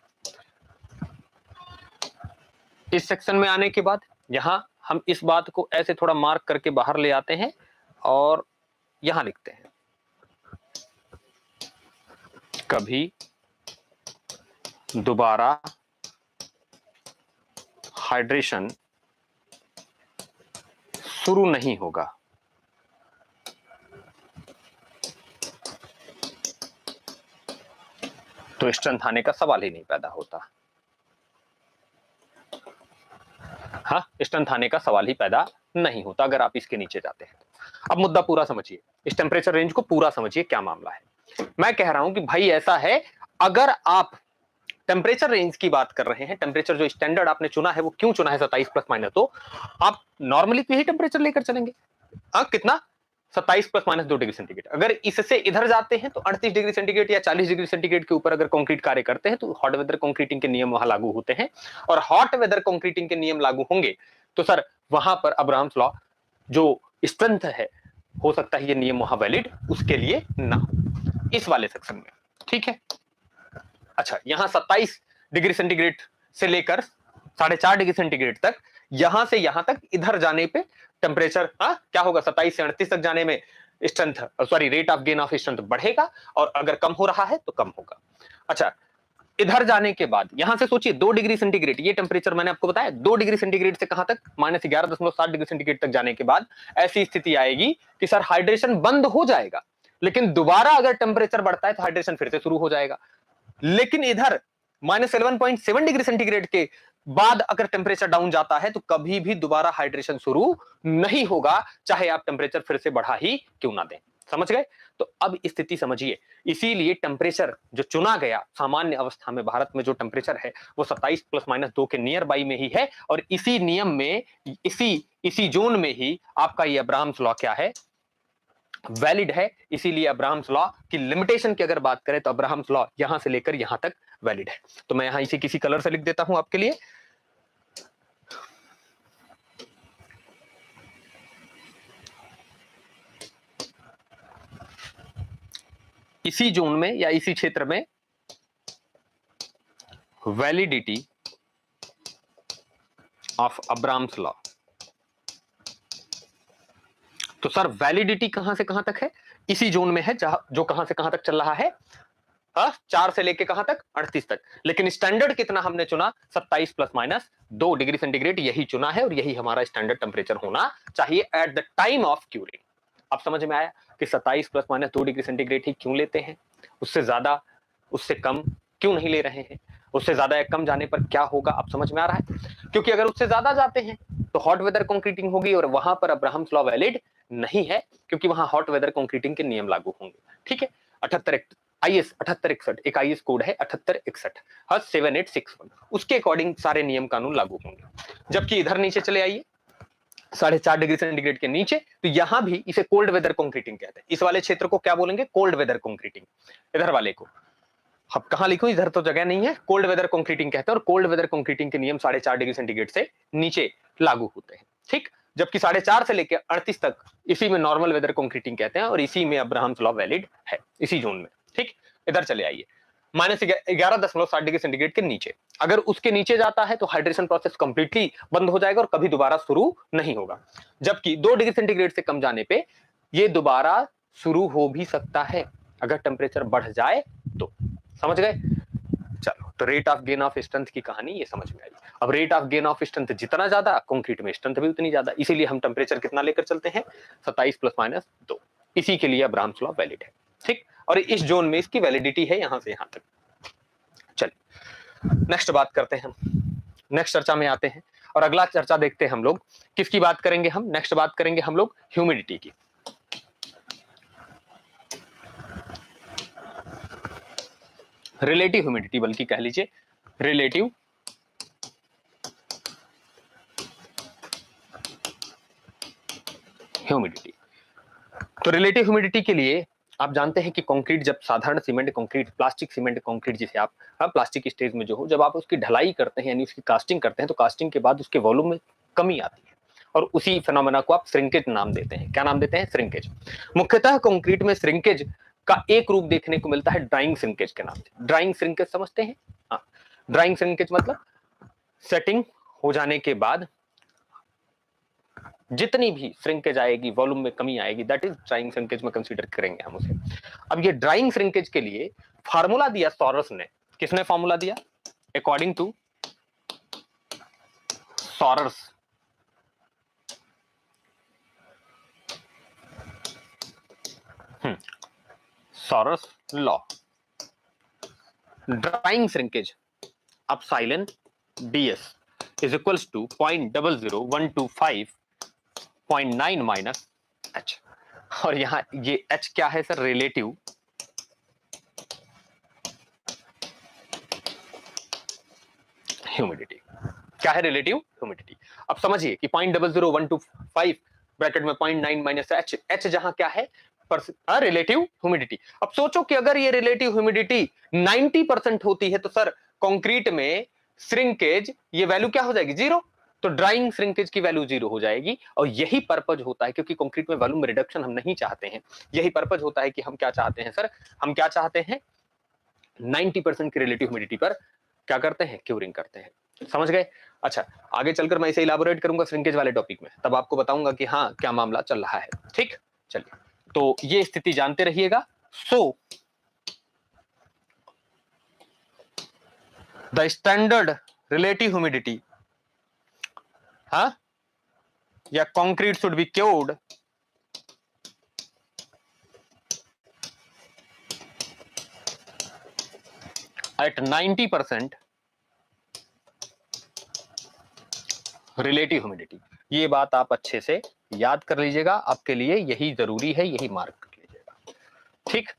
इस सेक्शन में आने के बाद यहां हम इस बात को ऐसे थोड़ा मार्क करके बाहर ले आते हैं और यहां लिखते हैं, कभी दोबारा हाइड्रेशन शुरू नहीं होगा। तो स्ट्रेंथ आने का सवाल ही नहीं पैदा होता। हाँ, स्ट्रेंथ आने का सवाल ही पैदा नहीं होता अगर आप इसके नीचे जाते हैं। अब मुद्दा पूरा समझिए, इस टेम्परेचर रेंज को पूरा समझिए, क्या मामला है। मैं कह रहा हूं कि भाई ऐसा है, अगर आप टेम्परेचर रेंज की बात कर रहे हैं, टेम्परेचर जो स्टैंडर्ड आपने चुना है वो क्यों चुना है 27 प्लस माइनस, तो आप नॉर्मली तो यही टेम्परेचर लेकर चलेंगे। कितना, 27 प्लस माइनस 2 डिग्री सेंटीग्रेड। अगर इससे इधर जाते हैं तो 38 डिग्री सेंटीग्रेड या 40 डिग्री सेंटीग्रेड के ऊपर अगर कंक्रीट कार्य करते हैं तो हॉट वेदर कंक्रीटिंग के नियम वहां लागू होते हैं, और हॉट वेदर कंक्रीटिंग के नियम लागू होंगे तो सर वहां पर अब्राहम्स लॉ जो स्ट्रेंथ है, हो सकता है ये नियम वहां वैलिड उसके लिए ना हो इस वाले सेक्शन में, ठीक है। अच्छा, यहां 27 डिग्री सेंटीग्रेड से लेकर 4.5 डिग्री सेंटीग्रेड तक, यहां से यहां तक इधर जाने पे टेम्परेचर क्या होगा, 27 से 38 तक जाने में strength, sorry, rate of gain of strength बढ़ेगा, और अगर कम हो रहा है तो कम होगा। अच्छा, इधर जाने के बाद यहां से सोचिए 2 डिग्री सेंटीग्रेड, ये टेम्परेचर मैंने आपको बताया 2 डिग्री सेंटीग्रेड से कहां तक, -11.7 डिग्री सेंटीग्रेड तक जाने के बाद ऐसी स्थिति आएगी कि सर हाइड्रेशन बंद हो जाएगा, लेकिन दोबारा अगर टेम्परेचर बढ़ता है तो हाइड्रेशन फिर से शुरू हो जाएगा। लेकिन इधर -11.7 डिग्री सेंटीग्रेड के बाद अगर टेम्परेचर डाउन जाता है तो कभी भी दोबारा हाइड्रेशन शुरू नहीं होगा, चाहे आप टेम्परेचर फिर से बढ़ा ही क्यों ना दें। समझ गए? तो अब स्थिति समझिए, इसीलिए टेम्परेचर जो चुना गया सामान्य अवस्था में भारत में जो टेम्परेचर है वो 27 प्लस माइनस 2 के नियर बाई में ही है, और इसी नियम में, इसी जोन में ही आपका ये अब्राहम्स लॉ क्या है, वैलिड है। इसीलिए अब्राहम्स लॉ की लिमिटेशन की अगर बात करें तो अब्राहम्स लॉ यहां से लेकर यहां तक वैलिड है। तो मैं यहां इसे किसी कलर से लिख देता हूं आपके लिए, इसी जोन में या इसी क्षेत्र में वैलिडिटी ऑफ अब्राम्स लॉ। तो सर वैलिडिटी कहां से कहां तक है? इसी जोन में है जो कहां से कहां तक चल रहा है, 4 से लेके कहां तक, 38 तक। लेकिन स्टैंडर्ड कितना हमने चुना? 27 ± 2 डिग्री सेंटीग्रेड, यही चुना है और यही हमारा स्टैंडर्ड टेम्परेचर होना चाहिए at the time of curing. अब समझ में आया कि 27 ± 2 डिग्री सेंटीग्रेड ही क्यों लेते हैं, उससे ज्यादा उससे कम क्यों नहीं ले रहे हैं, उससे ज्यादा या कम जाने पर क्या होगा? अब समझ में आ रहा है? क्योंकि अगर उससे ज्यादा जाते हैं तो हॉट वेदर कंक्रीटिंग होगी और वहां पर अब्राहम्स लॉ वैलिड नहीं है, क्योंकि वहां हॉट वेदर कंक्रीटिंग के नियम लागू होंगे। ठीक है, 78 IS 7861 एक IS कोड है 7861 7861, उसके अकॉर्डिंग सारे नियम कानून लागू होंगे। जबकि इधर नीचे चले आइए 4.5 डिग्री सेंटीग्रेड के नीचे, तो यहां भी इसे कोल्ड वेदर कंक्रीटिंग कहते हैं। इस वाले क्षेत्र को क्या बोलेंगे? Cold weather concreting. इधर वाले को अब कहां लिखूं, इधर तो जगह नहीं है, कोल्ड वेदर कंक्रीटिंग कहते हैं और कोल्ड वेदर कंक्रीटिंग के नियम 4.5 डिग्री सेंटीग्रेड से नीचे लागू होते हैं। ठीक, जबकि 4.5 से लेकर 38 तक इसी में नॉर्मल वेदर कंक्रीटिंग कहते हैं और इसी में अब्राहम्स लॉ वैलिड है, इसी जोन में। ठीक, इधर चले आइए -11.7 डिग्री सेंटीग्रेड के नीचे, अगर उसके नीचे जाता है तो हाइड्रेशन प्रोसेस कंप्लीटली बंद हो जाएगा और कभी दोबारा शुरू नहीं होगा। जबकि 2 डिग्री सेंटीग्रेड से कम जाने पे ये दोबारा शुरू हो भी सकता है अगर टेम्परेचर बढ़ जाए तो। समझ गए? चलो, तो rate of gain of strength की कहानी ये समझ में आई। अब rate of gain of strength जितना ज्यादा, कंक्रीट में स्ट्रेंथ भी उतनी ज्यादा, इसीलिए हम टेम्परेचर कितना लेकर चलते हैं? 27 ± 2। इसी के लिए अब्राहम्स लॉ वैलिड है। ठीक, और इस जोन में इसकी वैलिडिटी है यहां से यहां तक। चलिए नेक्स्ट बात करते हैं, हम नेक्स्ट चर्चा में आते हैं और अगला चर्चा देखते हैं हम लोग किसकी बात करेंगे। हम नेक्स्ट बात करेंगे हम लोग ह्यूमिडिटी की। रिलेटिव ह्यूमिडिटी, बल्कि कह लीजिए रिलेटिव ह्यूमिडिटी। तो रिलेटिव ह्यूमिडिटी के लिए आप जानते हैं कि कंक्रीट, जब साधारण cement concrete, plastic cement concrete जिसे आप प्लास्टिक स्टेज में जो हो, जब आप उसकी ढलाई करते हैं यानी उसकी कास्टिंग करते हैं, तो कास्टिंग के बाद उसके वॉल्यूम में कमी आती है और उसी फिनोमेना को आप श्रिंकेज नाम देते हैं। क्या नाम देते हैं? श्रिंकेज। मुख्यतः कंक्रीट में श्रिंकेज का एक रूप देखने को मिलता है ड्राइंग श्रिंकेज के नाम से। ड्राइंग श्रिंकेज समझते हैं? हाँ, ड्राइंग श्रिंकेज मतलब सेटिंग हो जाने के बाद जितनी भी श्रिंकेज आएगी, वॉल्यूम में कमी आएगी, दैट इज ड्राइंग श्रिंकेज में कंसीडर करेंगे हम उसे। अब ये ड्राइंग श्रिंकेज के लिए फार्मूला दिया सॉरस ने। किसने फार्मूला दिया? अकॉर्डिंग टू सॉरस, सॉरस law, drying shrinkage epsilon ds is equals to 0.00125.9 minus h। और यहां ये h क्या है सर? Relative humidity. क्या है? Relative humidity. अब समझिए कि 0.00125 ब्रैकेट में 0.9 माइनस h, h जहां क्या है? Relative humidity. अब सोचो कि अगर ये रिलेटिव ह्यूमिडिटी 90% होती है तो सर कंक्रीट में श्रिंकेज ये वैल्यू क्या हो जाएगी? 0। तो ड्राइंग श्रिंकेज की वैल्यू 0 हो जाएगी और यही पर्पज होता है, क्योंकि कंक्रीट में वॉल्यूम रिडक्शन हम नहीं चाहते हैं। यही पर्पज होता है कि हम क्या चाहते हैं सर? हम क्या चाहते हैं? 90% की रिलेटिव ह्यूमिडिटी पर क्या करते हैं? क्यूरिंग करते हैं। समझ गए? अच्छा, आगे चलकर मैं इसे इलाबोरेट करूंगा श्रिंकेज वाले टॉपिक में, तब आपको बताऊंगा कि हाँ क्या मामला चल रहा है। ठीक, चलिए, तो ये स्थिति जानते रहिएगा। So the standard relative humidity या concrete should be cured at 90% relative humidity. ये बात आप अच्छे से याद कर लीजिएगा, आपके लिए यही जरूरी है, यही मार्क कर लीजिएगा। ठीक,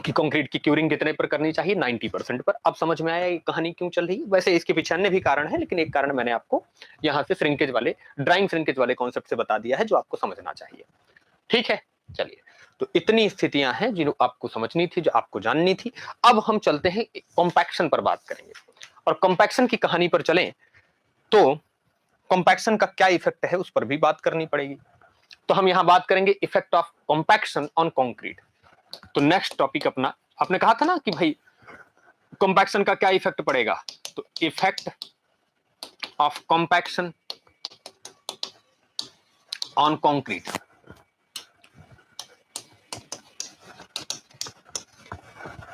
कि कंक्रीट की क्यूरिंग कितने पर करनी चाहिए? 90% पर। अब समझ में आया ये कहानी क्यों चल रही है? वैसे इसके पीछे अन्य भी कारण है, लेकिन एक कारण मैंने आपको यहां से श्रिंकेज वाले, ड्राइंग श्रिंकेज वाले कॉन्सेप्ट से बता दिया है जो आपको समझना चाहिए। ठीक है, चलिए, तो इतनी स्थितियां हैं जिन्हें आपको समझनी थी, जो आपको जाननी थी। अब हम चलते हैं कॉम्पैक्शन पर बात करेंगे, और कॉम्पैक्शन की कहानी पर चलें तो कॉम्पैक्शन का क्या इफेक्ट है उस पर भी बात करनी पड़ेगी। तो हम यहां बात करेंगे effect of compaction on concrete. तो नेक्स्ट टॉपिक अपना, आपने कहा था ना कि भाई कॉम्पैक्शन का क्या इफेक्ट पड़ेगा, तो effect of compaction on concrete.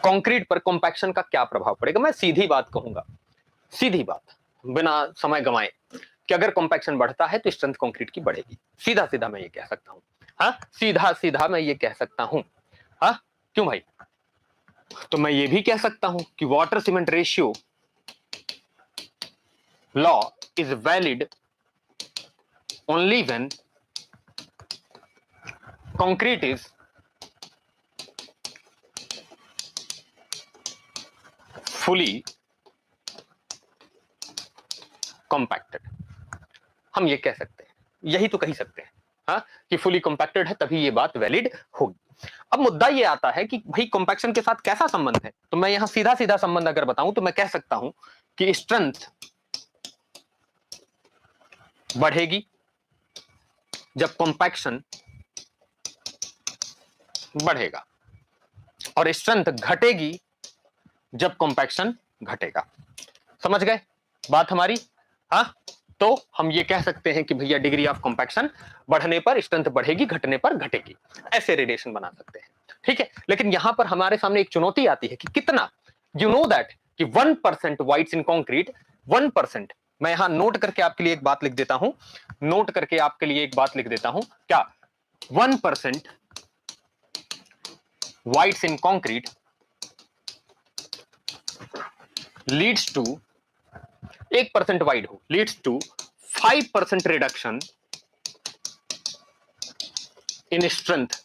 Concrete पर कॉम्पैक्शन का क्या प्रभाव पड़ेगा, मैं सीधी बात कहूंगा, सीधी बात, बिना समय गंवाए, कि अगर कॉम्पैक्शन बढ़ता है तो स्ट्रेंथ कंक्रीट की बढ़ेगी। सीधा सीधा मैं ये कह सकता हूं, हाँ सीधा सीधा मैं ये कह सकता हूं। हाँ क्यों भाई, तो मैं ये भी कह सकता हूं कि water cement ratio law is valid only when concrete is fully compacted. हम ये कह सकते हैं, यही तो कह सकते हैं, हाँ कि फुली कॉम्पैक्टेड है तभी ये बात वैलिड होगी। अब मुद्दा ये आता है कि भाई कॉम्पैक्शन के साथ कैसा संबंध है, तो मैं यहां सीधा सीधा संबंध अगर बताऊं तो मैं कह सकता हूं कि स्ट्रेंथ बढ़ेगी जब कॉम्पैक्शन बढ़ेगा और स्ट्रेंथ घटेगी जब कॉम्पैक्शन घटेगा। समझ गए बात हमारी, हाँ तो हम ये कह सकते हैं कि भैया डिग्री ऑफ कॉम्पैक्शन बढ़ने पर स्ट्रेंथ बढ़ेगी, घटने पर घटेगी, ऐसे रिलेशन बना सकते हैं, ठीक है। लेकिन यहां पर हमारे सामने एक चुनौती आती है कि कितना, यू नो दैट कि 1% वाइड्स इन कंक्रीट 1%। मैं यहां नोट करके आपके लिए एक बात लिख देता हूं, नोट करके आपके लिए एक बात लिख देता हूं, क्या 1% voids in concrete leads to, 1% void हो leads to 5% reduction in strength.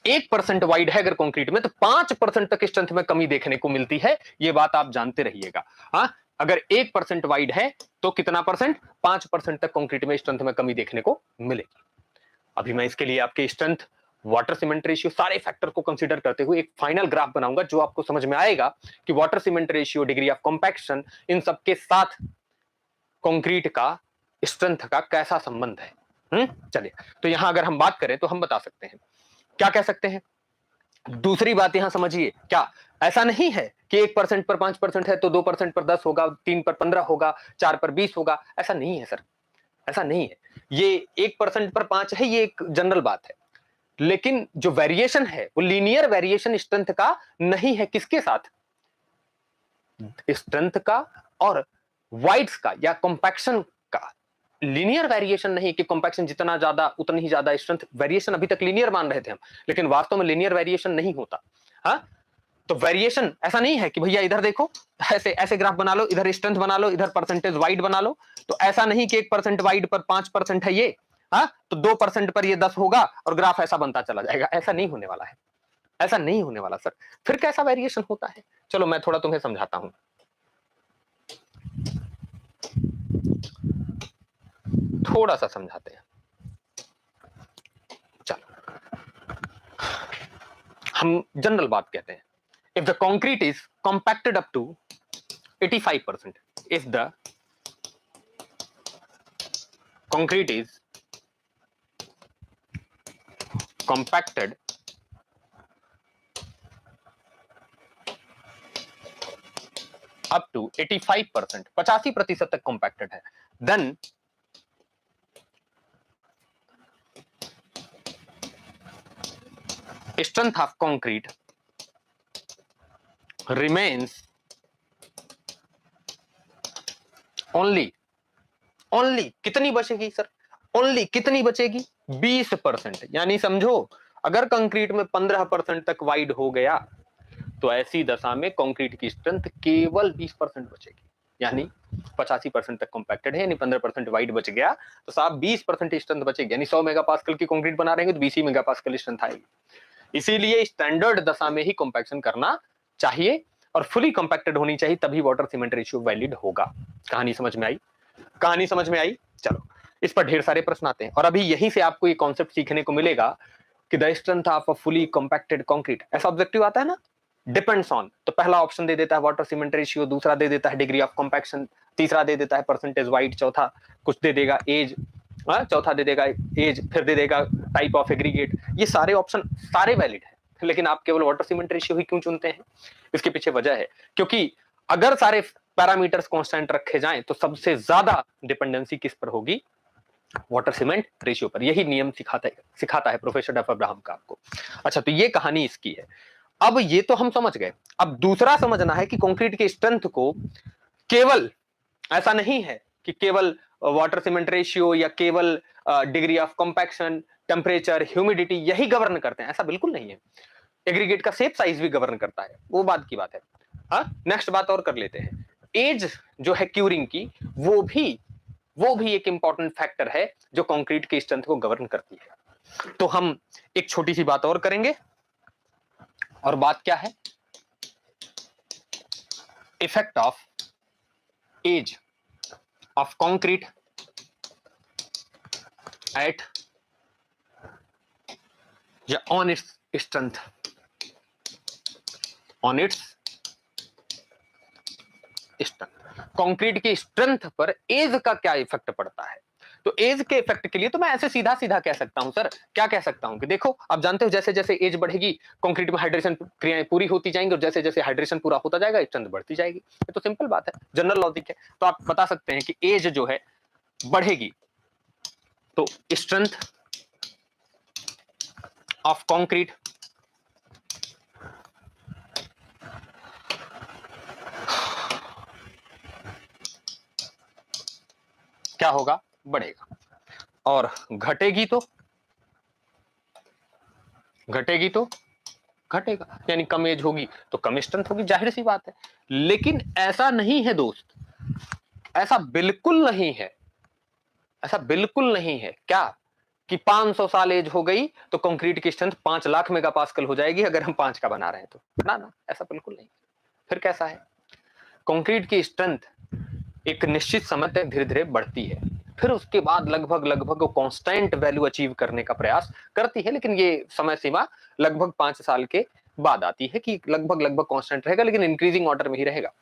1% void है अगर कंक्रीट में तो 5% तक स्ट्रेंथ में कमी देखने को मिलती है, ये बात आप जानते रहिएगा। हाँ अगर 1% वाइड है तो कितना परसेंट, 5% तक कंक्रीट में स्ट्रेंथ में कमी देखने को मिलेगी। अभी मैं इसके लिए आपके स्ट्रेंथ, वाटर सीमेंट रेशियो, सारे फैक्टर को कंसीडर करते हुए एक फाइनल ग्राफ बनाऊंगा जो आपको समझ में आएगा कि water cement ratio, degree of compaction, इन सबके साथ कंक्रीट का स्ट्रेंथ का कैसा संबंध है। चलिए, तो यहां अगर हम बात करें तो हम बता सकते हैं, क्या कह सकते हैं। दूसरी बात यहां समझिए, क्या ऐसा नहीं है कि 1% पर 5% है तो 2% पर 10 होगा, 3 पर 15 होगा, 4 पर 20 होगा, ऐसा नहीं है सर, ऐसा नहीं है। ये 1% पर 5 है, ये एक जनरल बात है, लेकिन जो वेरिएशन है वो लीनियर वेरिएशन स्ट्रेंथ का नहीं है। किसके साथ, स्ट्रेंथ का और वाइड्स का या कॉम्पैक्शन का लीनियर वेरिएशन नहीं कि कॉम्पैक्शन जितना ज्यादा उतनी ही ज्यादा स्ट्रेंथ। वेरिएशन अभी तक लीनियर मान रहे थे हम, लेकिन वास्तव में लीनियर वेरिएशन नहीं होता। हाँ तो वेरिएशन ऐसा नहीं है कि भैया इधर देखो, ऐसे ऐसे ग्राफ बना लो, इधर स्ट्रेंथ बना लो, इधर परसेंटेज वाइड बना लो, तो ऐसा नहीं कि 1% वाइड पर 5% है ये, हाँ तो 2% पर ये 10 होगा और ग्राफ ऐसा बनता चला जाएगा, ऐसा नहीं होने वाला है, ऐसा नहीं होने वाला सर। फिर कैसा वेरिएशन होता है, चलो मैं थोड़ा तुम्हें समझाता हूं, थोड़ा सा समझाते हैं। चलो हम जनरल बात कहते हैं, if the concrete is compacted up to 85%, if the concrete is compacted up to 85%, 85% तक compacted है, then strength of concrete remains only कितनी बचेगी सर, ओनली कितनी बचेगी, 20%। यानी समझो अगर कंक्रीट में 15% तक वाइड हो गया तो ऐसी दशा में कंक्रीट की स्ट्रेंथ केवल 20% बचेगी, यानी 85% तक कॉम्पैक्टेड है, यानी 15% वाइड बच गया तो साहब 20% स्ट्रेंथ बचेगी, यानी 100 मेगापास्कल की कंक्रीट बना रहे हैं तो 20 ही मेगापास्कल स्ट्रेंथ आएगी। इसीलिए स्टैंडर्ड दशा में ही कॉम्पैक्शन करना चाहिए और फुली कॉम्पैक्टेड होनी चाहिए, तभी वाटर सीमेंट रेशियो वैलिड होगा। कहानी समझ में आई, कहानी समझ में आई। चलो इस पर ढेर सारे प्रश्न आते हैं और अभी यहीं से आपको ये कॉन्सेप्ट सीखने को मिलेगा कि the strength of a fully compacted concrete, ऐसा ऑब्जेक्टिव आता है ना, डिपेंड्स ऑन, तो पहला ऑप्शन दे देता है वाटर सीमेंट रेशियो, दूसरा दे देता है डिग्री ऑफ कॉम्पैक्शन, तीसरा दे देता है परसेंटेज वाइड, चौथा कुछ दे देगा एज, चौथा दे देगा एज, फिर दे देगा टाइप ऑफ एग्रीगेट। ये सारे ऑप्शन सारे वैलिड है, लेकिन आप केवल वाटर सीमेंट रेशियो ही क्यों चुनते हैं? इसके पीछे वजह है क्योंकि अगर सारे पैरामीटर्स कांस्टेंट रखे जाएं तो सबसे ज्यादा डिपेंडेंसी किस पर होगी? वाटर सीमेंट रेशियो पर। यही नियम सिखाता है प्रोफेसर डफ अब्राहम का आपको। अच्छा, तो ये कहानी इसकी है। अब ये तो हम समझ गए। अब दूसरा समझना है कि कंक्रीट के स्ट्रेंथ को केवल, ऐसा नहीं है कि केवल वाटर सीमेंट रेशियो या केवल degree of compaction, temperature, humidity यही गवर्न करते हैं, ऐसा बिल्कुल नहीं है। एग्रीगेट का शेप साइज भी गवर्न करता है, वो बात की बात है। हाँ, नेक्स्ट बात और कर लेते हैं। एज जो है क्यूरिंग की, वो भी एक इंपॉर्टेंट फैक्टर है जो कंक्रीट की स्ट्रेंथ को गवर्न करती है। तो हम एक छोटी सी बात और करेंगे, और बात क्या है? Effect of age of concrete at या on its strength, on its strength. Concrete की स्ट्रेंथ पर एज का क्या इफेक्ट पड़ता है? तो एज के इफेक्ट के लिए तो मैं ऐसे सीधा सीधा कह सकता हूं सर, क्या कह सकता हूं कि देखो, आप जानते हो जैसे जैसे एज बढ़ेगी कंक्रीट में हाइड्रेशन क्रियाएं पूरी होती जाएंगी, और जैसे जैसे हाइड्रेशन पूरा होता जाएगा स्ट्रेंथ बढ़ती जाएगी। ये तो सिंपल बात है, जनरल लॉजिक है। तो आप बता सकते हैं कि एज जो है बढ़ेगी तो स्ट्रेंथ ऑफ कंक्रीट क्या होगा? बढ़ेगा। और घटेगी तो घटेगा, यानी कम एज होगी तो कम स्ट्रेंथ होगी, जाहिर सी बात है। लेकिन ऐसा नहीं है दोस्त, ऐसा बिल्कुल नहीं है, ऐसा बिल्कुल नहीं है। क्या कि 500 साल एज हो गई तो कंक्रीट की स्ट्रेंथ 5 लाख मेगापास्कल हो जाएगी अगर हम 5 का बना रहे हैं तो? ना ना, ऐसा बिल्कुल नहीं। फिर कैसा है? कंक्रीट की स्ट्रेंथ एक निश्चित समय तक धीरे धीरे बढ़ती है, फिर उसके बाद लगभग लगभग वो कांस्टेंट वैल्यू अचीव करने का प्रयास करती है, लेकिन ये समय सीमा लगभग 5 साल के बाद आती है कि लगभग लगभग कांस्टेंट रहेगा, लेकिन इंक्रीजिंग ऑर्डर में ही रहेगा।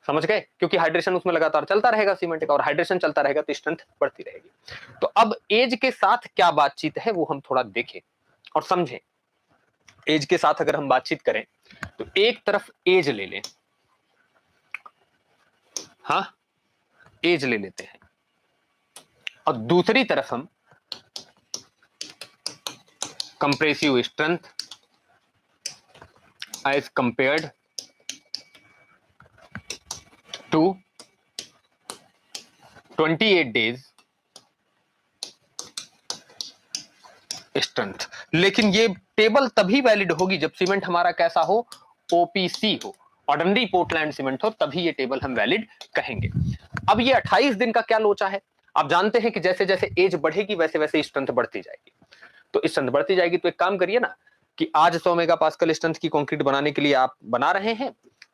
समझ गए? क्योंकि हाइड्रेशन उसमें लगातार चलता रहेगा सीमेंट का, और हाइड्रेशन चलता रहेगा तो स्ट्रेंथ बढ़ती रहेगी। तो अब एज के साथ क्या बातचीत है वो हम थोड़ा देखें और समझें। एज के साथ अगर हम बातचीत करें तो एक तरफ एज ले लें, हाँ एज ले लेते हैं, और दूसरी तरफ हम compressive strength as compared to 28 days strength. लेकिन ये टेबल तभी वैलिड होगी जब सीमेंट हमारा कैसा हो? ओपीसी हो, ऑर्डिनरी पोर्टलैंड सीमेंट हो, तभी ये टेबल हम वैलिड कहेंगे। अब ये 28 दिन का क्या लोचा है? आप जानते हैं कि जैसे जैसे एज बढ़ेगी वैसे वैसे स्ट्रेंथ बढ़ती जाएगी। तो स्ट्रेंथ बढ़ती जाएगी तो एक काम करिए ना कि आज 100 मेगापास्कल स्ट्रेंथ की कंक्रीट बनाने के लिए आप बना रहे हैं,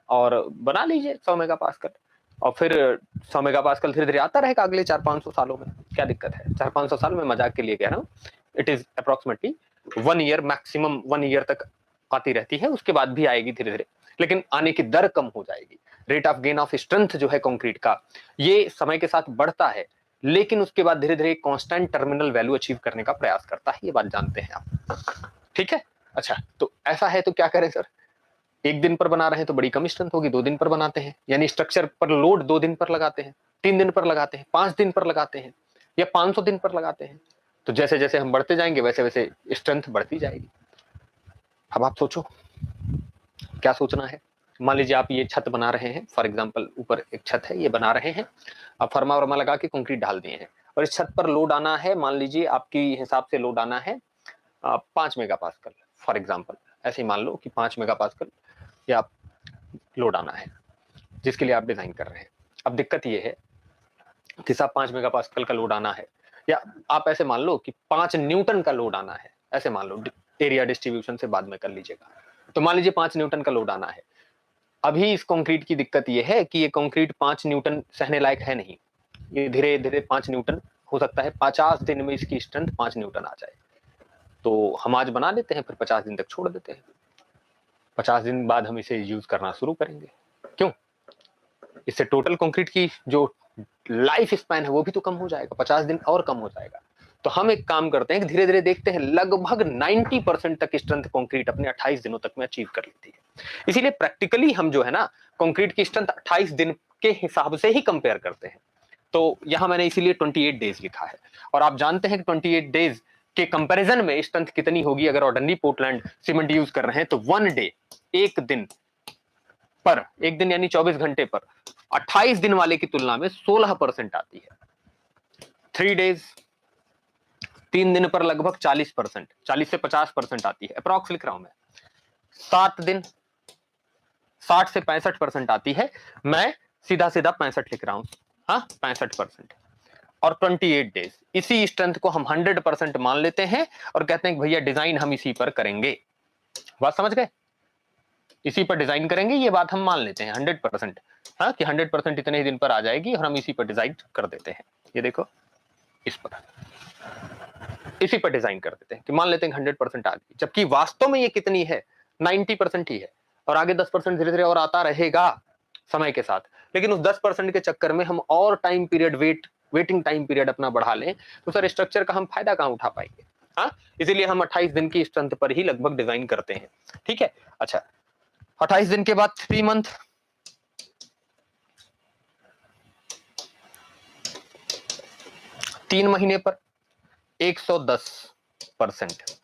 और बना लीजिए 100 मेगापास्कल, और फिर 100 मेगापास्कल धीरे धीरे आता रहेगा अगले 400-500 सालों में। क्या दिक्कत है? 400-500 साल में, मजाक के लिए कह रहा हूं, it is approximately 1 year, maximum 1 year तक आती रहती है, उसके बाद भी आएगी धीरे धीरे, लेकिन आने की दर कम हो जाएगी। Rate of gain of strength जो है कंक्रीट का, ये समय के साथ बढ़ता है, लेकिन उसके बाद धीरे धीरे कांस्टेंट टर्मिनल वैल्यू अचीव करने का प्रयास करता है। ये बात जानते हैं आप, ठीक है? अच्छा, तो ऐसा है तो क्या करें सर? एक दिन पर बना रहे हैं तो बड़ी कम स्ट्रेंथ होगी, 2 दिन पर बनाते हैं, यानी स्ट्रक्चर पर लोड 2 दिन पर लगाते हैं, 3 दिन पर लगाते हैं, 5 दिन पर लगाते हैं, या 500 दिन पर लगाते हैं। तो जैसे जैसे हम बढ़ते जाएंगे वैसे वैसे स्ट्रेंथ बढ़ती जाएगी। अब आप सोचो क्या सोचना है। मान लीजिए आप ये छत बना रहे हैं, फॉर एग्जांपल ऊपर एक छत है, ये बना रहे हैं, आप फर्मा वर्मा लगा के कंक्रीट डाल दिए हैं, और इस छत पर लोड आना है, मान लीजिए आपकी हिसाब से लोड आना है 5 मेगापास्कल, फॉर एग्जांपल ऐसे ही मान लो कि 5 मेगापास्कल या लोड आना है जिसके लिए आप डिजाइन कर रहे हैं। अब दिक्कत ये है कि साहब 5 मेगापास्कल का लोड आना है, या आप ऐसे मान लो कि 5 न्यूटन का लोड आना है, ऐसे मान लो, एरिया डिस्ट्रीब्यूशन से बाद में कर लीजिएगा। तो मान लीजिए 5 न्यूटन का लोड आना है। अभी इस कंक्रीट की दिक्कत ये है कि ये कंक्रीट 5 न्यूटन सहने लायक है नहीं, ये धीरे धीरे 5 न्यूटन हो सकता है 50 दिन में इसकी स्ट्रेंथ 5 न्यूटन आ जाए। तो हम आज बना लेते हैं, फिर 50 दिन तक छोड़ देते हैं, 50 दिन बाद हम इसे यूज करना शुरू करेंगे। क्यों? इससे टोटल कंक्रीट की जो लाइफ स्पैन है वो भी तो कम हो जाएगा, 50 दिन और कम हो जाएगा। तो हम एक काम करते हैं कि धीरे धीरे देखते हैं, लगभग 90% तक स्ट्रेंथ कंक्रीट अपने 28 दिनों तक में अचीव कर लेती है। इसीलिए प्रैक्टिकली हम जो है ना कंक्रीट की स्ट्रेंथ 28 दिन के हिसाब से ही कंपेयर करते हैं। तो यहां मैंने इसीलिए 28 डेज लिखा है। और आप जानते हैं कि 28 डेज के कंपैरिजन में स्ट्रेंथ कितनी होगी अगर ऑर्डिनरी पोर्टलैंड सीमेंट यूज कर रहे हैं तो 1 डे, एक दिन पर, एक दिन यानी 24 घंटे पर 28 दिन वाले की तुलना में 16% आती है। 3 डेज, 3 दिन पर लगभग 40%, 40 से 50% आती है, अप्रॉक्स लिख रहा हूं मैं। 7 दिन 60 से 65% आती है, मैं सीधा सीधा 65 लिख रहा हूं। हाँ 65%। और 28 डेज, इसी स्ट्रेंथ को हम 100% मान लेते हैं और कहते हैं कि भैया डिजाइन हम इसी पर करेंगे। बात समझ गए? इसी पर डिजाइन करेंगे, ये बात हम मान लेते हैं 100%। हाँ कि 100% इतने ही दिन पर आ जाएगी और हम इसी पर डिजाइन कर देते हैं। ये देखो इस पर, इसी पर डिजाइन कर देते हैं कि मान लेते हैं 100% आ गई, जबकि वास्तव में ये कितनी है, 90% ही है। और आगे 10% धीरे धीरे और आता रहेगा समय के साथ। लेकिन उस 10% के चक्कर में हम और time period waiting time period अपना बढ़ा लें तो सर स्ट्रक्चर का हम फायदा कहां उठा पाएंगे। हाँ इसीलिए हम 28 दिन की स्ट्रेंथ पर ही लगभग डिजाइन करते हैं। ठीक है, अच्छा 28 दिन के बाद 3 मंथ, 3 महीने पर 110%,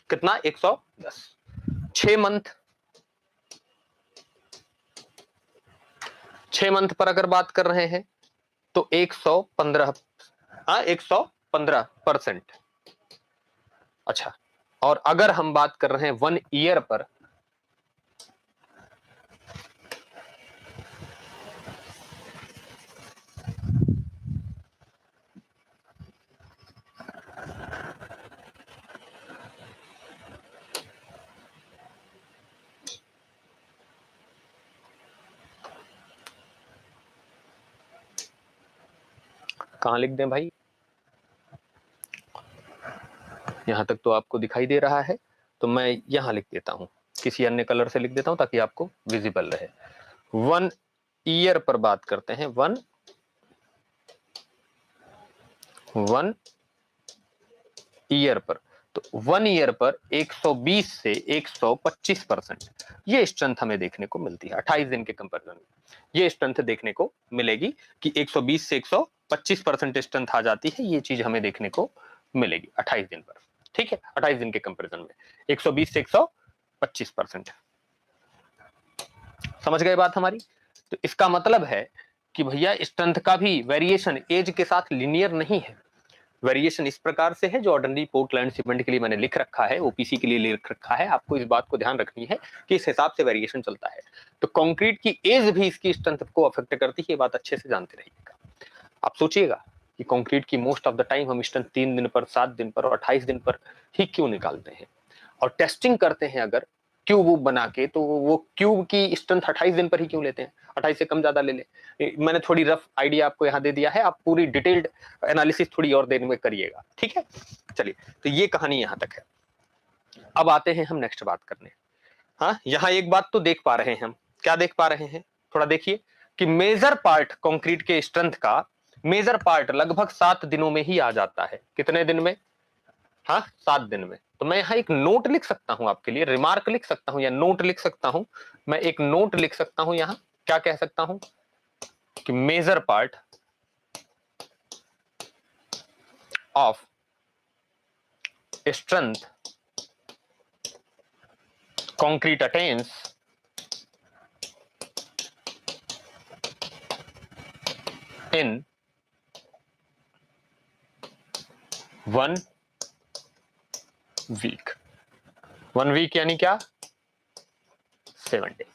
कितना 110। 6 मंथ, 6 मंथ पर अगर बात कर रहे हैं तो 115, हाँ 115%। अच्छा, और अगर हम बात कर रहे हैं 1 ईयर पर, कहां लिख दें भाई, यहां तक तो आपको दिखाई दे रहा है तो मैं यहां लिख देता हूं, किसी अन्य कलर से लिख देता हूं ताकि आपको विजिबल रहे। 1 ईयर पर बात करते हैं, 1 ईयर पर, तो 1 ईयर पर 120 से 125% ये स्ट्रेंथ हमें देखने को मिलती है 28 दिन के कंपैरिजन में। ये स्ट्रेंथ देखने को मिलेगी कि 120 से 125% स्ट्रेंथ आ जाती है, ये चीज हमें देखने को मिलेगी 28 दिन पर। ठीक है, 28 दिन के कंपैरिजन में 120 से 125%। समझ गए बात हमारी? तो इसका मतलब है कि भैया स्ट्रेंथ का भी वेरिएशन एज के साथ लिनियर नहीं है। वेरिएशन इस प्रकार से है, जो ऑर्डिनरी पोर्टलैंड सीमेंट के लिए मैंने लिख रखा है, ओपीसी के लिए लिख रखा है, आपको इस बात को ध्यान रखनी है कि इस हिसाब से वेरिएशन चलता है। तो कंक्रीट की एज भी इसकी स्ट्रेंथ को अफेक्ट करती है, ये बात अच्छे से जानते रहिएगा। आप सोचिएगा कि कंक्रीट की मोस्ट ऑफ द टाइम हम स्ट्रेंथ 3 दिन पर, 7 दिन पर और 28 दिन पर ही क्यों निकालते हैं, और टेस्टिंग करते हैं अगर क्यूब वूब बना के, तो वो क्यूब की स्ट्रेंथ 28 दिन पर ही क्यों लेते हैं, 28 से कम ज्यादा ले लें। मैंने थोड़ी रफ आइडिया आपको यहाँ दे दिया है, आप पूरी डिटेल्ड एनालिसिस थोड़ी और देर में करिएगा। ठीक है, चलिए तो ये कहानी यहाँ तक है। अब आते हैं हम नेक्स्ट बात करने। हाँ यहाँ एक बात तो देख पा रहे हैं हम, क्या देख पा रहे हैं, थोड़ा देखिए कि मेजर पार्ट कंक्रीट के स्ट्रेंथ का मेजर पार्ट लगभग 7 दिनों में ही आ जाता है। कितने दिन में? हाँ 7 दिन में। तो मैं यहाँ एक नोट लिख सकता हूं आपके लिए, रिमार्क लिख सकता हूं या नोट लिख सकता हूं। मैं एक नोट लिख सकता हूं यहाँ, क्या कह सकता हूं कि major part of strength concrete attains in 1 week. 1 week यानी क्या, 7 डेज।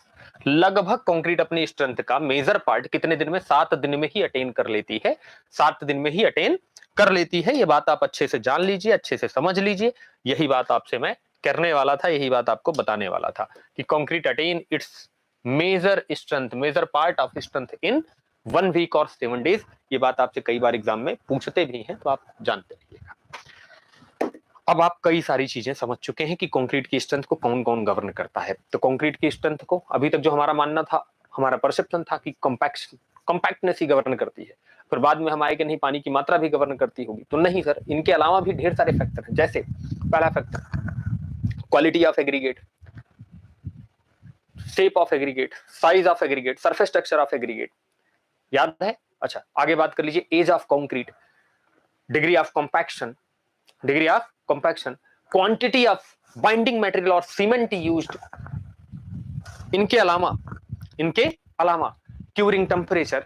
लगभग कंक्रीट अपनी स्ट्रेंथ का मेजर पार्ट कितने दिन में, 7 दिन में ही अटेन कर लेती है, 7 दिन में ही अटेन कर लेती है। ये बात आप अच्छे से जान लीजिए, अच्छे से समझ लीजिए। यही बात आपसे मैं करने वाला था, यही बात आपको बताने वाला था कि concrete attain its major strength, major part of strength in 1 week और 7 डेज। ये बात आपसे कई बार एग्जाम में पूछते भी हैं, तो आप जानते रहिएगा। अब आप कई सारी चीजें समझ चुके हैं कि कंक्रीट की स्ट्रेंथ को कौन कौन गवर्न करता है। तो कंक्रीट की स्ट्रेंथ को अभी तक जो हमारा मानना था, हमारा परसेप्शन था कि कॉम्पैक्शन कॉम्पैक्टनेस ही गवर्न करती है। फिर बाद में हम आए कि नहीं पानी की मात्रा भी गवर्न करती होगी, तो नहीं सर, इनके अलावा भी ढेर सारे फैक्टर हैं। जैसे पहला factor quality of aggregate, shape of aggregate, size of aggregate, surface structure of aggregate, याद है? अच्छा, आगे बात कर लीजिए age of concrete, degree of compaction, degree of compaction, quantity of binding material और सीमेंट यूज्ड, इनके अलावा क्यूरिंग टेम्परेचर,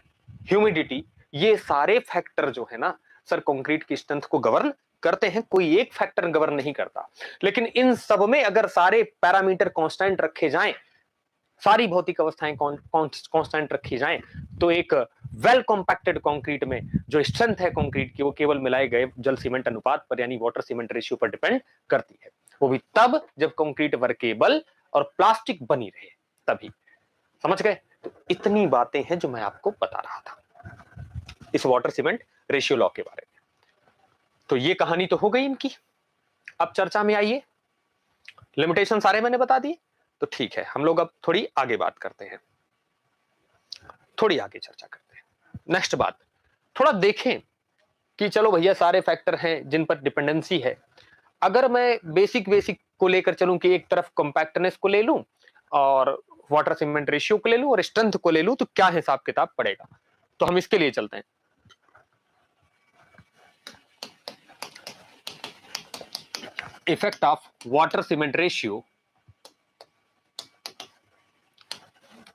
ह्यूमिडिटी, ये सारे फैक्टर जो है ना सर कंक्रीट की स्ट्रेंथ को गवर्न करते हैं। कोई एक फैक्टर गवर्न नहीं करता, लेकिन इन सब में अगर सारे पैरामीटर कांस्टेंट रखे जाएं, सारी भौतिक अवस्थाएं कांस्टेंट रखी जाएं, तो एक वेल कॉम्पैक्टेड कंक्रीट में जो स्ट्रेंथ है कंक्रीट की, वो केवल मिलाए गए जल सीमेंट अनुपात पर यानी वाटर सीमेंट रेशियो पर डिपेंड करती है। वो भी तब जब कंक्रीट वर्केबल और प्लास्टिक बनी रहे, तभी। समझ गए? तो इतनी बातें हैं जो मैं आपको बता रहा था इस वाटर सीमेंट रेशियो लॉ के बारे में। तो ये कहानी तो हो गई इनकी। अब चर्चा में आइए, लिमिटेशन सारे मैंने बता दिए, तो ठीक है, हम लोग अब थोड़ी आगे बात करते हैं, थोड़ी आगे चर्चा करते हैं। नेक्स्ट बात, थोड़ा देखें कि चलो भैया सारे फैक्टर हैं जिन पर डिपेंडेंसी है। अगर मैं बेसिक को लेकर चलूं कि एक तरफ कॉम्पैक्टनेस को ले लूं और वाटर सीमेंट रेशियो को ले लूं और स्ट्रेंथ को ले लूं, तो क्या हिसाब किताब पड़ेगा? तो हम इसके लिए चलते हैं। Effect of water cement ratio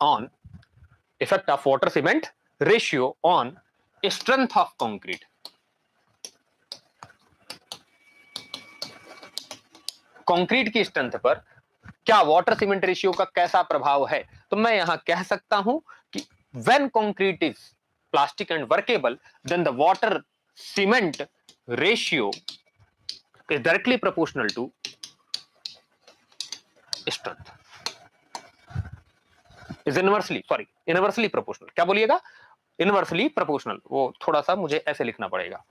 on effect of water cement ratio on strength of concrete. Concrete की स्ट्रेंथ पर क्या वाटर सीमेंट रेशियो का कैसा प्रभाव है? तो मैं यहां कह सकता हूं कि when concrete is plastic and workable, then the water cement ratio is directly proportional to strength. Is inversely proportional. क्या बोलिएगा? Inversely proportional. वो थोड़ा सा मुझे ऐसे लिखना पड़ेगा,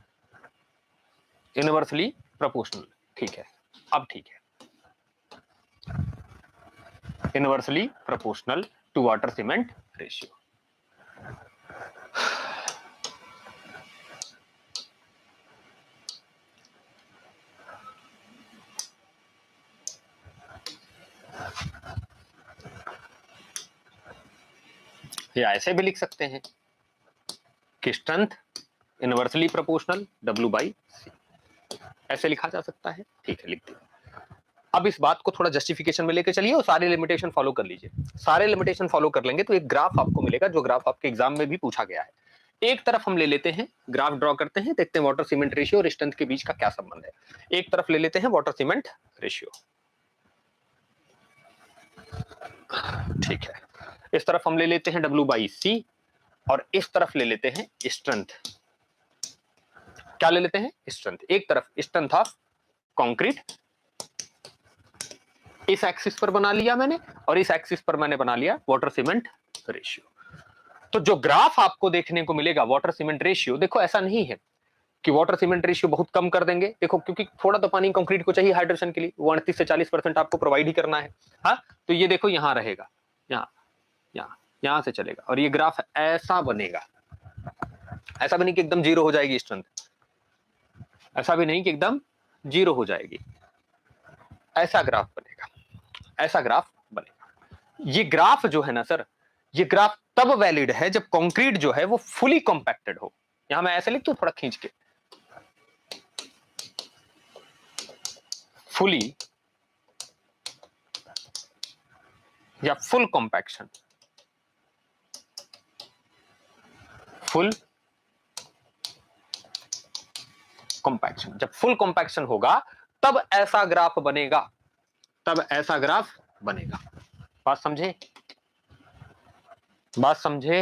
इनवर्सली प्रोपोर्शनल। ठीक है, अब ठीक है, inversely proportional to water cement ratio. या ऐसे भी लिख सकते हैं कि स्ट्रेंथ इनवर्सली प्रोपोर्शनल W/C, ऐसे लिखा जा सकता है। ठीक है, लिख दिया। अब इस बात को थोड़ा जस्टिफिकेशन में लेकर चलिए और सारे लिमिटेशन फॉलो कर लीजिए। सारे लिमिटेशन फॉलो कर लेंगे तो एक ग्राफ आपको मिलेगा, जो ग्राफ आपके एग्जाम में भी पूछा गया है। एक तरफ हम ले लेते हैं, ग्राफ ड्रॉ करते हैं, देखते हैं वाटर सीमेंट रेशियो और स्ट्रेंथ के बीच का क्या संबंध है। एक तरफ ले लेते हैं वाटर सीमेंट रेशियो, ठीक है। इस तरफ हम ले लेते हैं W/C और इस तरफ ले लेते हैं स्ट्रेंथ। क्या ले लेते हैं? स्ट्रेंथ। एक तरफ स्ट्रेंथ ऑफ कंक्रीट इस एक्सिस पर बना लिया मैंने, और इस एक्सिस पर मैंने बना लिया वाटर सीमेंट रेशियो। तो जो ग्राफ आपको देखने को मिलेगा वाटर सीमेंट रेशियो, देखो ऐसा नहीं है कि वाटर सीमेंट रेशियो बहुत कम कर देंगे। देखो, क्योंकि थोड़ा तो पानी कंक्रीट को चाहिए हाइड्रेशन के लिए, 38 से 40% आपको प्रोवाइड ही करना है। हाँ, तो ये देखो यहां रहेगा, यहां से चलेगा, और ये ग्राफ ऐसा बनेगा। ऐसा भी नहीं कि एकदम जीरो हो जाएगी स्ट्रेंथ, ऐसा भी नहीं कि एकदम जीरो हो जाएगी। ऐसा ग्राफ बनेगा, ऐसा ग्राफ बनेगा। ये ग्राफ जो है ना सर, ये ग्राफ तब वैलिड है जब कंक्रीट जो है वो फुली कॉम्पैक्टेड हो। यहां मैं ऐसे लिख दूं थोड़ा खींच के, फुली या फुल कॉम्पैक्शन, फुल कॉम्पैक्शन। जब फुल कॉम्पैक्शन होगा तब ऐसा ग्राफ बनेगा, तब ऐसा ग्राफ बनेगा। बात समझे? बात समझे?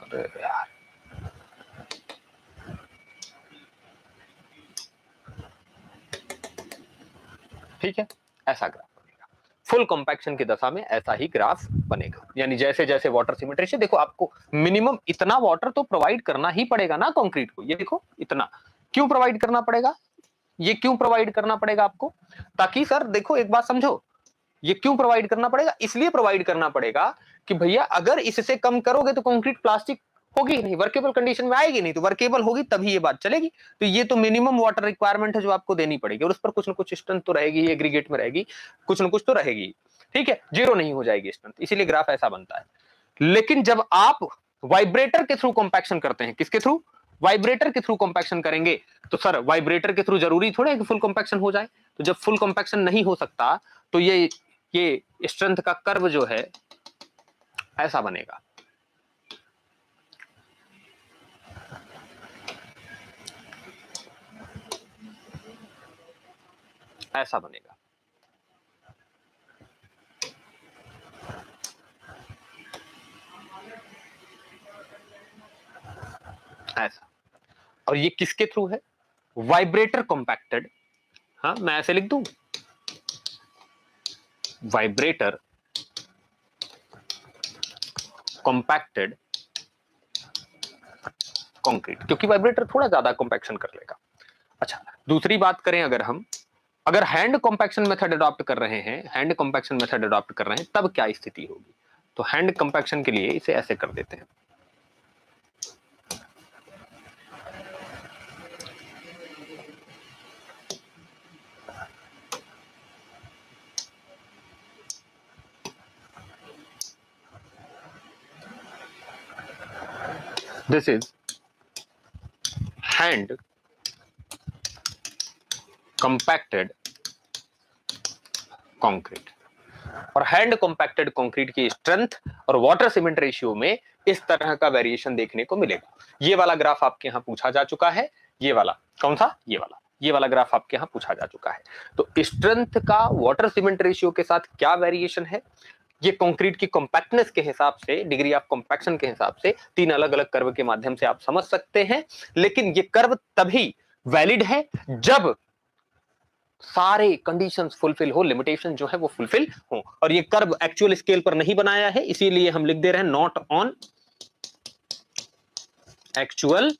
अरे यार, ठीक है, ऐसा ग्राफ बनेगा। फुल कॉम्पैक्शन की दशा में ऐसा ही ग्राफ बनेगा। यानी जैसे जैसे वाटर सीमेंट रेशियो, देखो आपको मिनिमम इतना वाटर तो प्रोवाइड करना ही पड़ेगा ना कंक्रीट को। ये देखो इतना क्यों प्रोवाइड करना पड़ेगा, ये क्यों प्रोवाइड करना पड़ेगा आपको, ताकि सर देखो एक बात समझो, ये क्यों प्रोवाइड करना पड़ेगा, इसलिए प्रोवाइड करना पड़ेगा कि भैया अगर इससे कम करोगे तो कंक्रीट प्लास्टिक होगी नहीं, वर्केबल कंडीशन में आएगी नहीं, तो वर्केबल होगी तभी ये बात चलेगी। तो ये तो मिनिमम वाटर रिक्वायरमेंट है जो आपको देनी पड़ेगी, और उस पर कुछ ना कुछ स्ट्रेंथ तो रहेगी, एग्रीगेट में रहेगी, कुछ ना कुछ तो रहेगी। ठीक है, जीरो नहीं हो जाएगी स्ट्रेंथ, इसीलिए ग्राफ ऐसा बनता है। लेकिन जब आप वाइब्रेटर के थ्रू कॉम्पैक्शन करते हैं, किसके थ्रू, वाइब्रेटर के थ्रू कॉम्पैक्शन करेंगे, तो सर वाइब्रेटर के थ्रू जरूरी थोड़ा है कि फुल कॉम्पैक्शन हो जाए। तो जब फुल कॉम्पैक्शन नहीं हो सकता तो ये स्ट्रेंथ का कर्व जो है ऐसा बनेगा। ऐसा बनेगा। ऐसा, और ये किसके थ्रू है, वाइब्रेटर कॉम्पैक्टेड। हाँ मैं ऐसे लिख दूं, वाइब्रेटर कॉम्पैक्टेड कंक्रीट, क्योंकि वाइब्रेटर थोड़ा ज्यादा कॉम्पैक्शन कर लेगा। अच्छा, दूसरी बात करें, अगर हैंड कॉम्पैक्शन मेथड अडॉप्ट कर रहे हैं, हैंड कॉम्पैक्शन मेथड अडॉप्ट कर रहे हैं, तब क्या स्थिति होगी। तो हैंड कॉम्पैक्शन के लिए इसे ऐसे कर देते हैं, this is hand compacted concrete. और हैंड कंपैक्टेड कंक्रीट की स्ट्रेंथ और वाटर सीमेंट रेशियो में इस तरह का वेरिएशन देखने को मिलेगा। ये वाला ग्राफ आपके यहां पूछा जा चुका है, ये वाला कौन सा, ये वाला ग्राफ आपके यहां पूछा जा चुका है। तो स्ट्रेंथ का वाटर सीमेंट रेशियो के साथ क्या वेरिएशन है, ये कंक्रीट की कॉम्पैक्टनेस के हिसाब से, डिग्री ऑफ कॉम्पैक्शन के हिसाब से 3 अलग अलग कर्व के माध्यम से आप समझ सकते हैं। लेकिन ये कर्व तभी वैलिड है जब सारे कंडीशंस फुलफिल हो, लिमिटेशन जो है वो फुलफिल हो। और ये कर्व एक्चुअल स्केल पर नहीं बनाया है, इसीलिए हम लिख दे रहे हैं नॉट ऑन एक्चुअल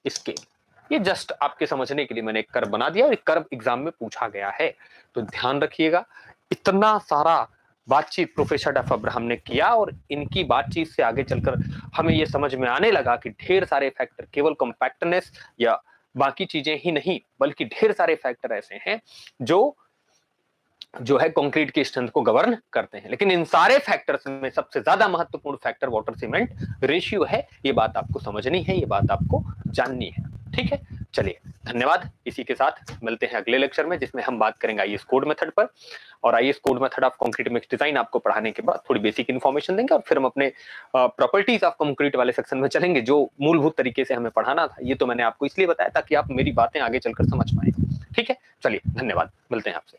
स्केल। ये जस्ट आपके समझने के लिए मैंने एक कर्व बना दिया, और एक कर्व एग्जाम में पूछा गया है, तो ध्यान रखिएगा। इतना सारा बातचीत प्रोफेसर डफ अब्राहम ने किया, और इनकी बातचीत से आगे चलकर हमें यह समझ में आने लगा कि ढेर सारे फैक्टर, केवल कॉम्पैक्टनेस या बाकी चीजें ही नहीं, बल्कि ढेर सारे फैक्टर ऐसे हैं जो है कंक्रीट की स्ट्रेंथ को गवर्न करते हैं। लेकिन इन सारे फैक्टर्स में सबसे ज्यादा महत्वपूर्ण फैक्टर वाटर सीमेंट रेशियो है। ये बात आपको समझनी है, ये बात आपको जाननी है। ठीक है, चलिए धन्यवाद। इसी के साथ मिलते हैं अगले लेक्चर में, जिसमें हम बात करेंगे आईएस कोड मेथड पर। और IS code method of concrete mix design आपको पढ़ाने के बाद थोड़ी बेसिक इन्फॉर्मेशन देंगे, और फिर हम अपने प्रॉपर्टीज ऑफ कंक्रीट वाले सेक्शन में चलेंगे, जो मूलभूत तरीके से हमें पढ़ाना था। ये तो मैंने आपको इसलिए बताया ताकि आप मेरी बातें आगे चलकर समझ पाए। ठीक है, चलिए धन्यवाद, मिलते हैं आपसे।